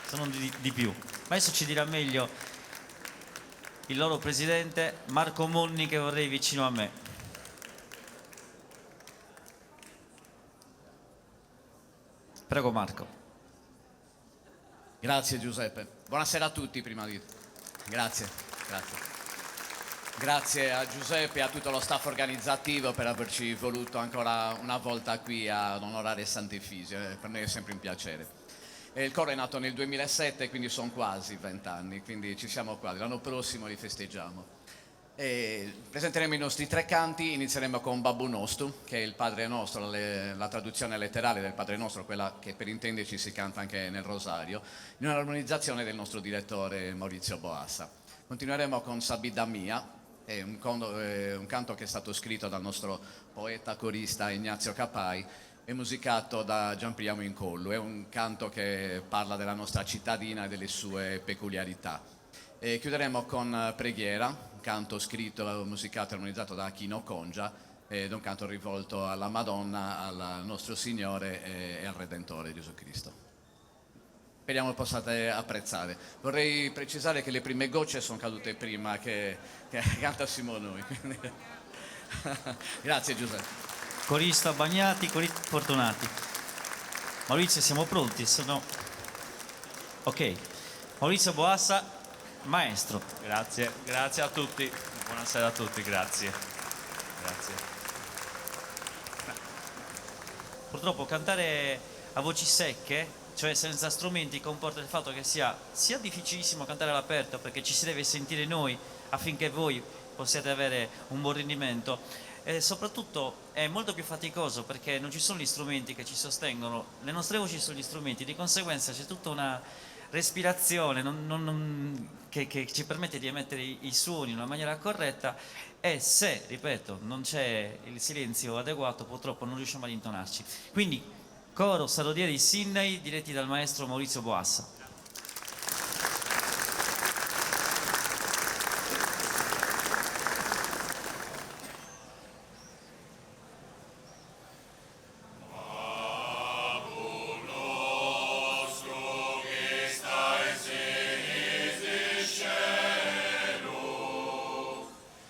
Se non di più. Ma adesso ci dirà meglio il loro presidente Marco Monni, che vorrei vicino a me. Prego Marco.
Grazie Giuseppe. Buonasera a tutti prima di tutto. Grazie. Grazie a Giuseppe e a tutto lo staff organizzativo per averci voluto ancora una volta qui ad onorare Sant'Efisio. Per noi è sempre un piacere. Il coro è nato nel 2007, quindi sono quasi 20 anni, quindi ci siamo quasi. L'anno prossimo li festeggiamo. Presenteremo i nostri 3 canti, inizieremo con Babbu Nostu, che è il Padre Nostro, la traduzione letterale del Padre Nostro, quella che per intenderci si canta anche nel Rosario, in un'armonizzazione del nostro direttore Maurizio Boassa. Continueremo con Sabida Mia, è un canto che è stato scritto dal nostro poeta corista Ignazio Capai e musicato da Gianpriamo Incollu. È un canto che parla della nostra cittadina e delle sue peculiarità. E chiuderemo con Preghiera, un canto scritto, musicato e armonizzato da Achino Congia, ed un canto rivolto alla Madonna, al nostro Signore e al Redentore Gesù Cristo. Speriamo lo possiate apprezzare. Vorrei precisare che le prime gocce sono cadute prima che cantassimo noi. Grazie Giuseppe.
Corista Bagnati, coristi fortunati. Maurizio, siamo pronti? Se no... Ok. Maurizio Boassa, maestro.
Grazie a tutti. Buonasera a tutti, grazie.
Purtroppo cantare a voci secche, cioè senza strumenti, comporta il fatto che sia difficilissimo cantare all'aperto, perché ci si deve sentire noi affinché voi possiate avere un buon rendimento. E soprattutto è molto più faticoso perché non ci sono gli strumenti che ci sostengono, le nostre voci sono gli strumenti, di conseguenza c'è tutta una respirazione che ci permette di emettere i suoni in una maniera corretta, e se, ripeto, non c'è il silenzio adeguato purtroppo non riusciamo ad intonarci. Quindi coro Sarrodia di Sinnai diretti dal maestro Maurizio Boassa.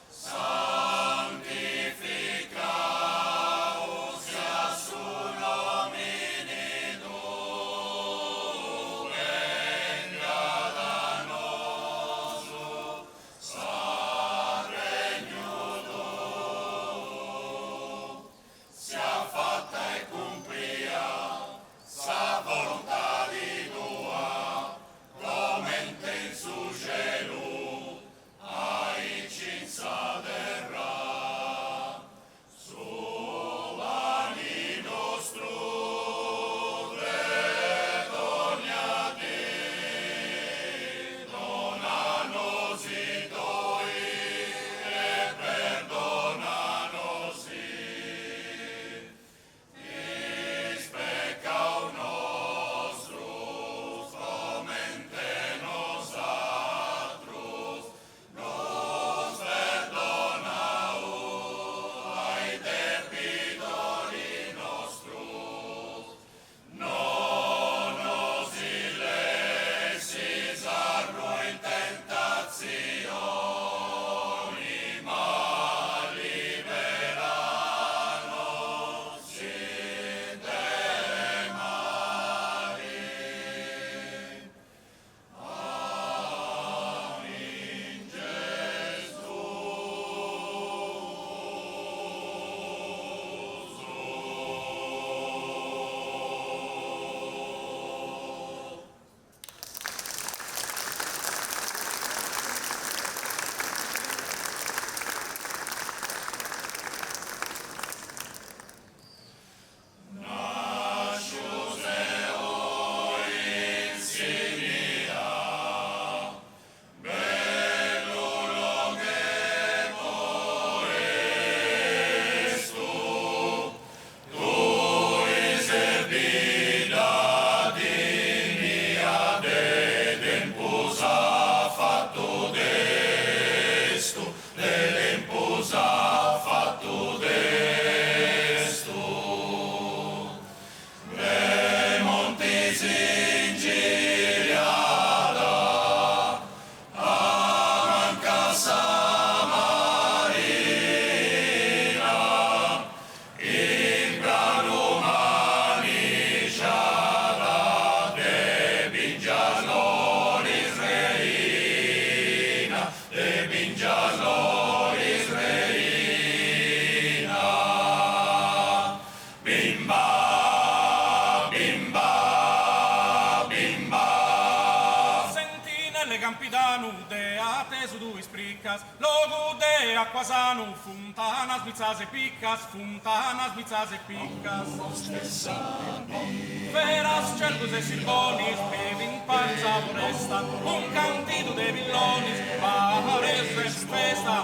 Santificaos a su nomine Domini.
Campidanu, dea tesu duis pricas, logu de aquasanu, funtanas mitsase piccas, funtanas mitsase piccas. Veras cercus e silbonis, bevin panza foresta, un cantido de villonis, pareso sempre festa,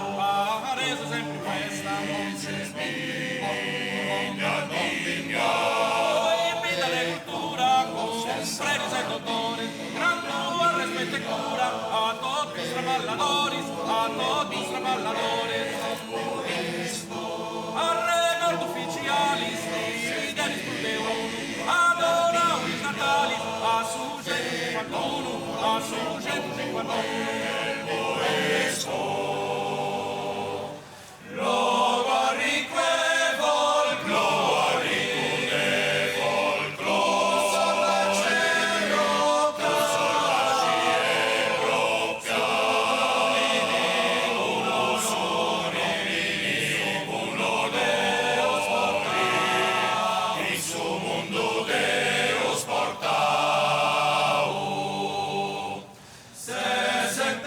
pareso sempre festa. Invita de cultura, con predios e dottores, gran tua respeto e cura, a todos traballadores, a todos traballadores. Arrecord ufficialis, lideris pur Deum, adora uis natalis, a su 151, a su 151.
Se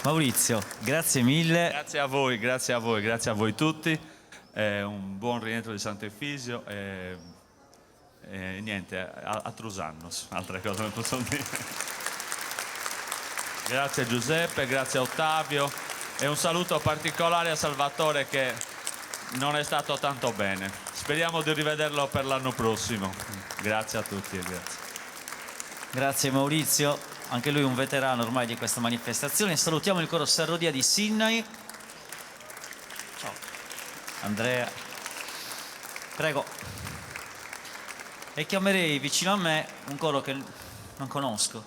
Maurizio, grazie mille.
Grazie a voi, grazie a voi, grazie a voi tutti. Un buon rientro di Sant'Efisio e niente, a Trusannos, altre cose non posso dire. Grazie a Giuseppe, grazie a Ottavio e un saluto particolare a Salvatore che non è stato tanto bene. Speriamo di rivederlo per l'anno prossimo. Grazie a tutti e grazie.
Grazie Maurizio, anche lui un veterano ormai di questa manifestazione. Salutiamo il coro Serrodia di Sinnai. Ciao. Andrea. Prego. E chiamerei vicino a me un coro che non conosco.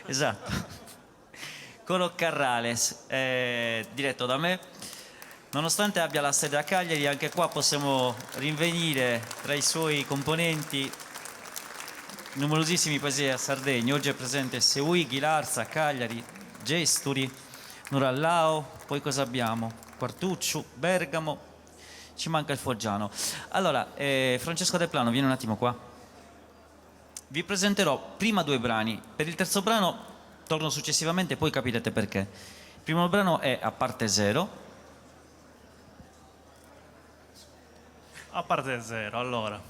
Esatto. Coro Carrales, diretto da me. Nonostante abbia la sede a Cagliari, anche qua possiamo rinvenire tra i suoi componenti numerosissimi paesi a Sardegna. Oggi è presente Seui, Ghilarza, Cagliari, Gesturi, Nurallao, poi cosa abbiamo? Quartucciu, Bergamo, ci manca il Foggiano. Allora, Francesco De Plano, vieni un attimo qua. Vi presenterò prima 2 brani. Per il terzo brano torno successivamente, poi capirete perché. Il primo brano è A parte zero.
A parte zero, allora,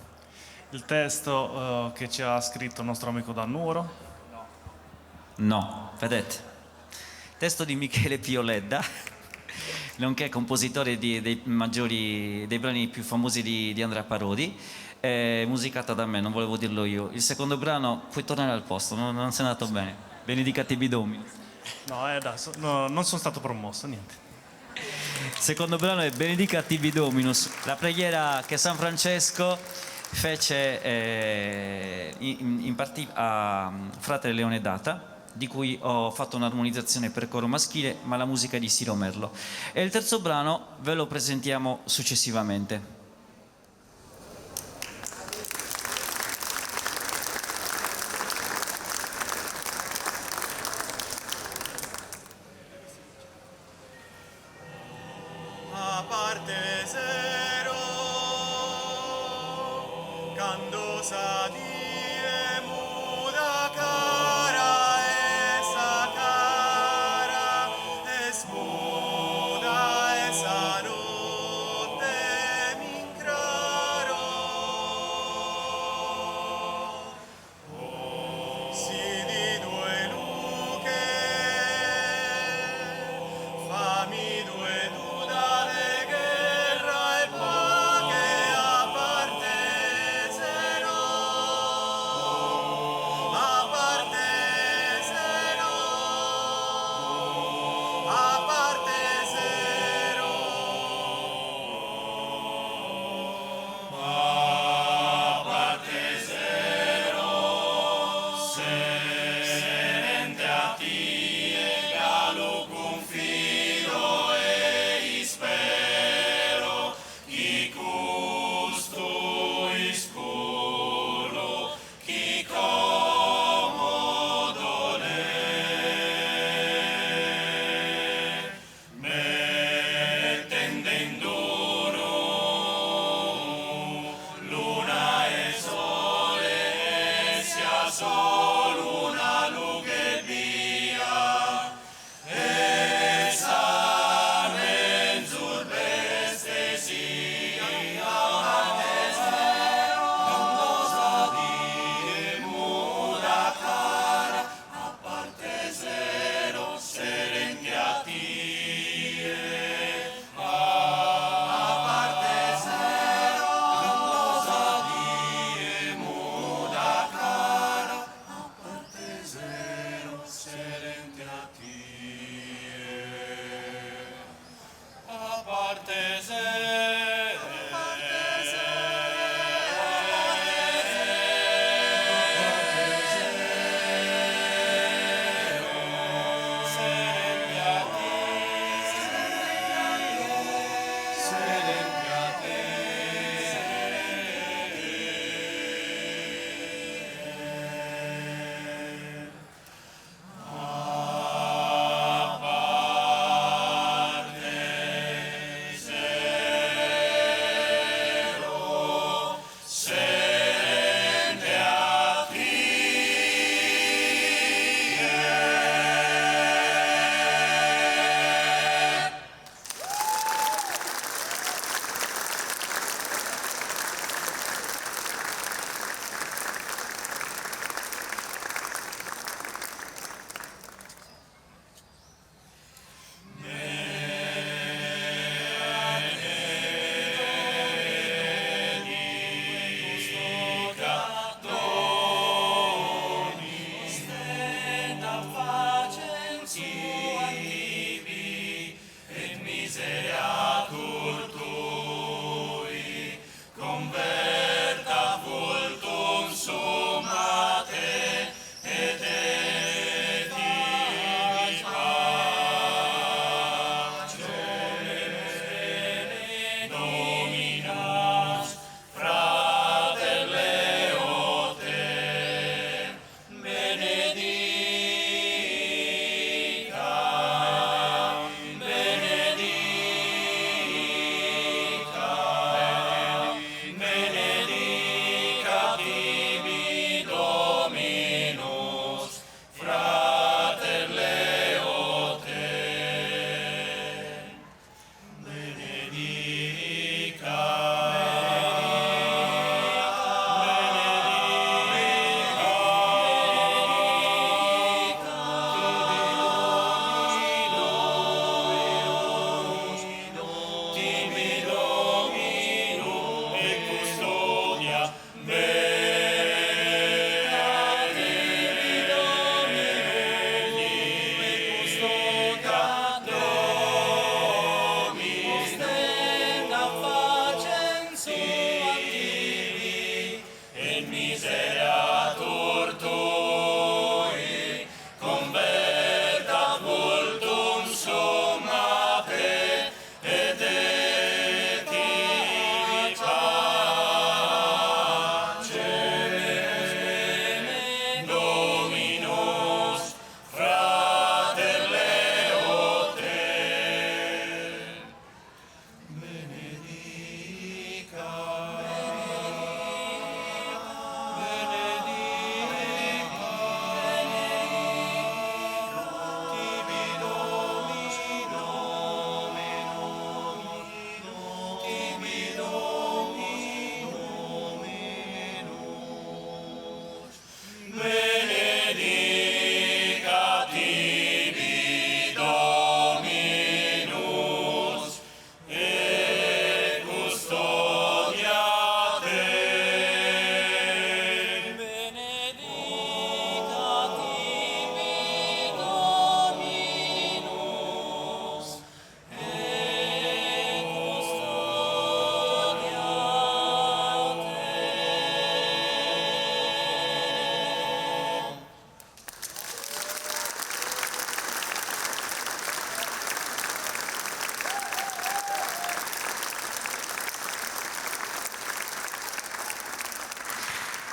il testo che ci ha scritto il nostro amico Dannuro.
No, vedete. Testo di Michele Pioledda, nonché compositore dei brani più famosi di Andrea Parodi, musicata da me, non volevo dirlo io. Il secondo brano, puoi tornare al posto, non sei andato bene. Benedicati Bidomini.
No, non sono stato promosso, niente.
Il secondo brano è Benedicat ibi Dominus, la preghiera che San Francesco fece a frate Leone Data, di cui ho fatto un'armonizzazione per coro maschile, ma la musica è di Siro Merlo. E il terzo brano ve lo presentiamo successivamente.
A parte zero, candosa die muda cara, esa cara, es muda esa notte m'incraro. Si di due luche, fammi due duda de guerra,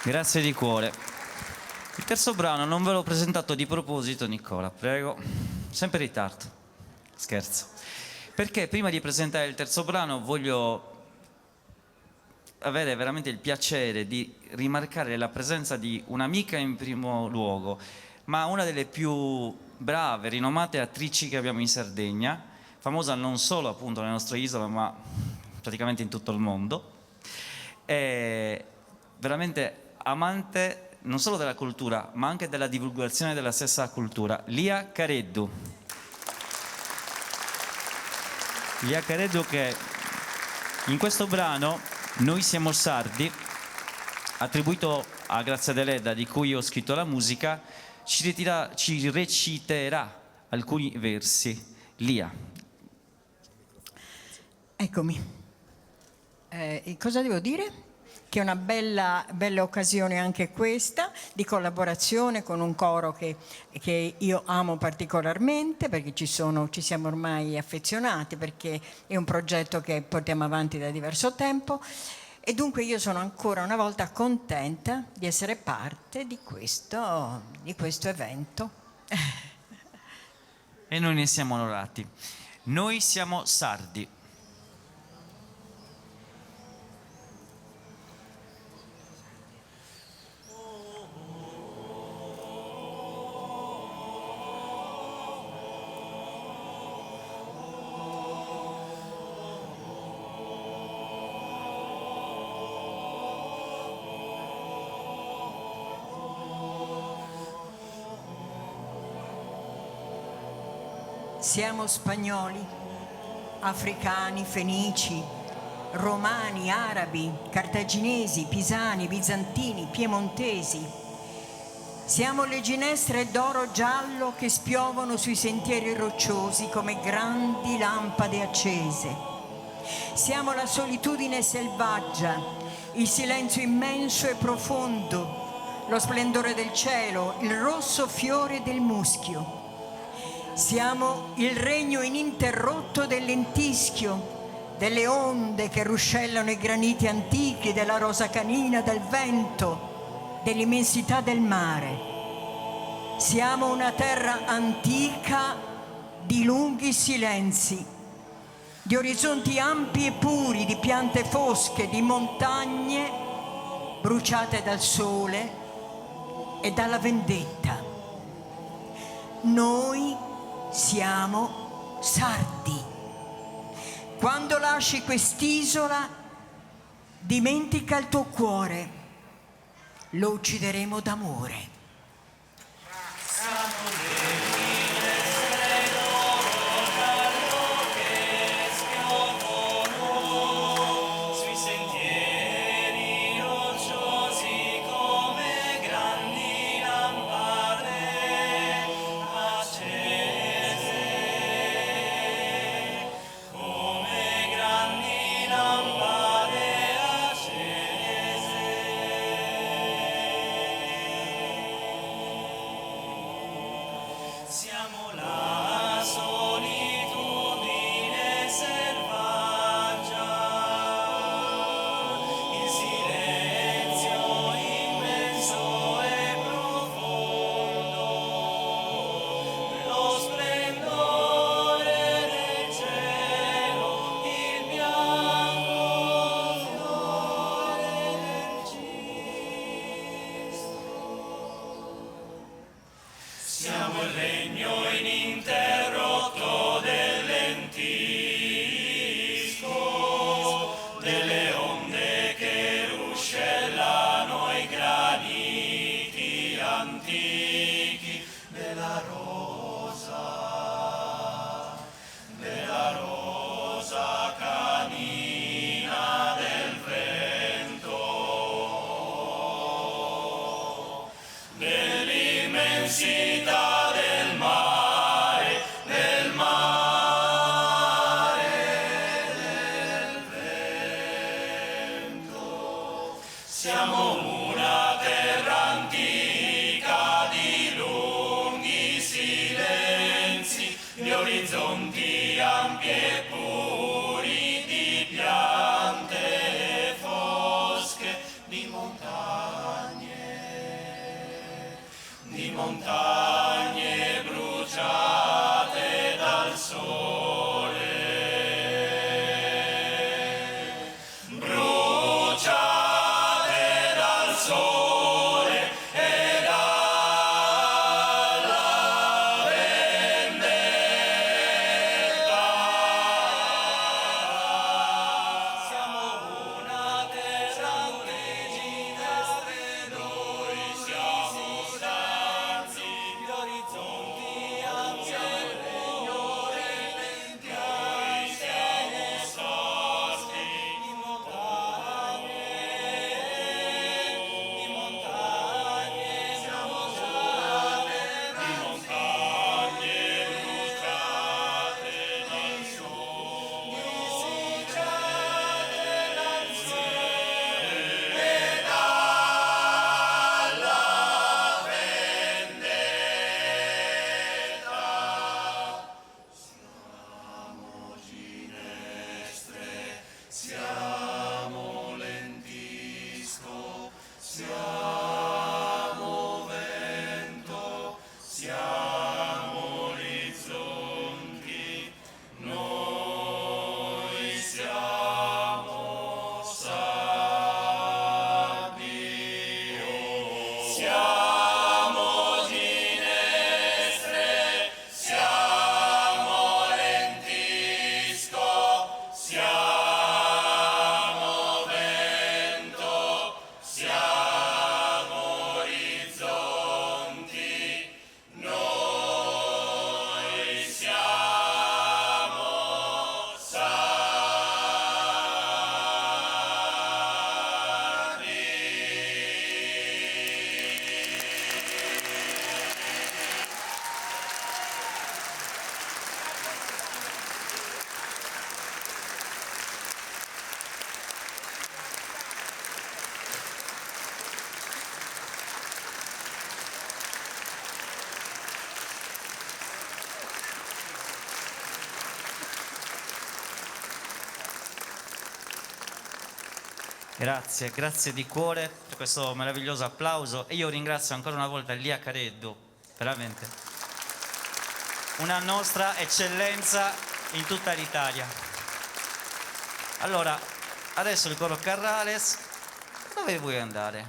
Grazie di cuore. Il terzo brano non ve l'ho presentato di proposito, Nicola, prego. Sempre in ritardo. Scherzo. Perché prima di presentare il terzo brano voglio avere veramente il piacere di rimarcare la presenza di un'amica in primo luogo, ma una delle più brave, rinomate attrici che abbiamo in Sardegna, famosa non solo appunto nelle nostre isole, ma praticamente in tutto il mondo. È veramente amante non solo della cultura, ma anche della divulgazione della stessa cultura. Lia Careddu. Lia Careddu, che in questo brano Noi siamo sardi, attribuito a Grazia Deledda, di cui ho scritto la musica, ci reciterà alcuni versi. Lia.
Eccomi. Cosa devo dire? Che è una bella occasione anche questa di collaborazione con un coro che io amo particolarmente, perché ci siamo ormai affezionati, perché è un progetto che portiamo avanti da diverso tempo, e dunque io sono ancora una volta contenta di essere parte di questo evento.
E noi ne siamo onorati. Noi siamo sardi.
Siamo spagnoli, africani, fenici, romani, arabi, cartaginesi, pisani, bizantini, piemontesi. Siamo le ginestre d'oro giallo che spiovono sui sentieri rocciosi come grandi lampade accese. Siamo la solitudine selvaggia, il silenzio immenso e profondo, lo splendore del cielo, il rosso fiore del muschio. Siamo il regno ininterrotto del lentischio, delle onde che ruscellano i graniti antichi, della rosa canina del vento, dell'immensità del mare. Siamo una terra antica di lunghi silenzi, di orizzonti ampi e puri, di piante fosche, di montagne bruciate dal sole e dalla vendetta. Noi siamo sardi. Quando lasci quest'isola, dimentica il tuo cuore, lo uccideremo d'amore.
Sui sentieri rocciosi come grandi lampade accese, come grandi lampade accese. Siamo la solitudine selvaggia, il silenzio immenso e profondo, lo splendore del cielo, il bianco fiore del cisto. Siamo il regno ininterrotto del lentisco, delle onde che ruscellano i graniti antichi, della rosa canina del vento, dell'immensità del mare, del vento. Siamo una terra antica di lunghi silenzi, di orizzonti ampi e puri, di piante fosche, di montagne
Grazie, grazie di cuore per questo meraviglioso applauso e io ringrazio ancora una volta Lia Careddu, veramente una nostra eccellenza in tutta l'Italia. Allora, adesso il coro Carrales, dove vuoi andare?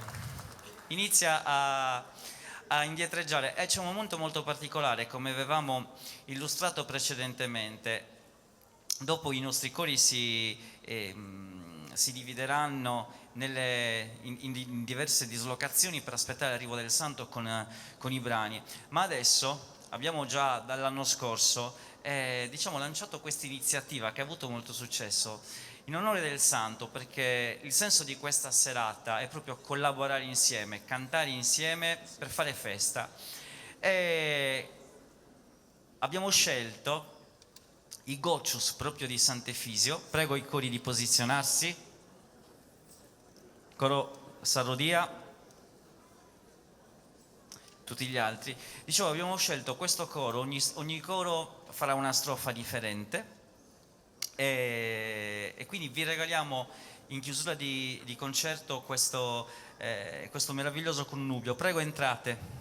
Inizia a indietreggiare e c'è un momento molto particolare, come avevamo illustrato precedentemente. Dopo i nostri cori si divideranno in diverse dislocazioni per aspettare l'arrivo del Santo con i brani, ma adesso abbiamo già dall'anno scorso lanciato questa iniziativa che ha avuto molto successo in onore del Santo, perché il senso di questa serata è proprio collaborare insieme, cantare insieme per fare festa, e abbiamo scelto i Gocius proprio di Sant'Efisio. Prego i cori di posizionarsi, coro Sarrodia, tutti gli altri. Dicevo, abbiamo scelto questo coro, ogni coro farà una strofa differente e quindi vi regaliamo in chiusura di concerto questo meraviglioso connubio. Prego, entrate.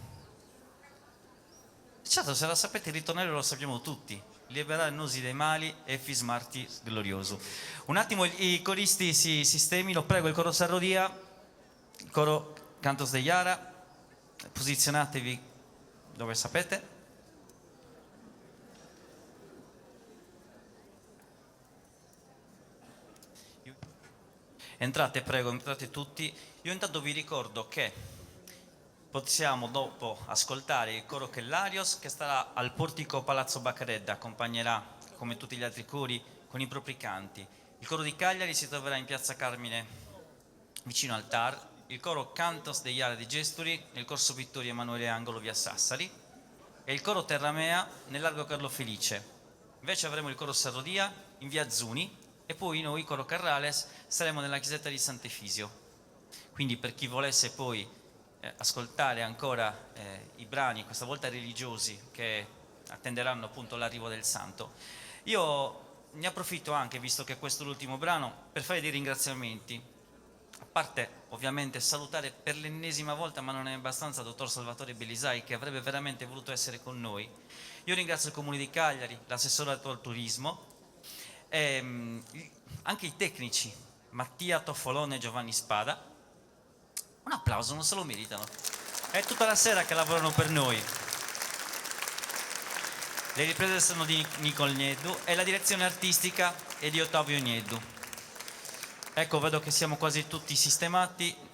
Certo, se la sapete il ritornello lo sappiamo tutti: liberarnosi dai mali e fis martis glorioso. Un attimo i coristi si sistemino, prego il coro Sarrodia, il coro Cantos de Iara, posizionatevi dove sapete. Entrate, prego, entrate tutti. Io intanto vi ricordo che possiamo dopo ascoltare il coro Kellarios, che starà al portico Palazzo Baccaredda, accompagnerà come tutti gli altri cori con i propri canti. Il coro di Cagliari si troverà in piazza Carmine vicino al TAR, il coro Cantos de Iara di Gesturi nel corso Vittorio Emanuele Angolo via Sassari e il coro Terramea nel largo Carlo Felice. Invece avremo il coro Sarrodia in via Zuni e poi noi, coro Carrales, saremo nella chiesetta di Sant'Efisio. Quindi per chi volesse poi ascoltare ancora i brani, questa volta religiosi, che attenderanno appunto l'arrivo del Santo, io ne approfitto anche, visto che questo è l'ultimo brano, per fare dei ringraziamenti. A parte ovviamente salutare per l'ennesima volta, ma non è abbastanza, dottor Salvatore Bellisai, che avrebbe veramente voluto essere con noi, Io ringrazio il Comune di Cagliari, l'assessorato al turismo, anche i tecnici, Mattia Toffolone e Giovanni Spada. Un applauso, non se lo meritano. È tutta la sera che lavorano per noi. Le riprese sono di Nicole Gneddu e la direzione artistica è di Ottavio Gneddu. Ecco, vedo che siamo quasi tutti sistemati.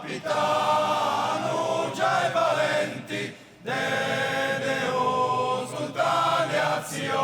Capitano già i valenti, de Deus sultane azioni.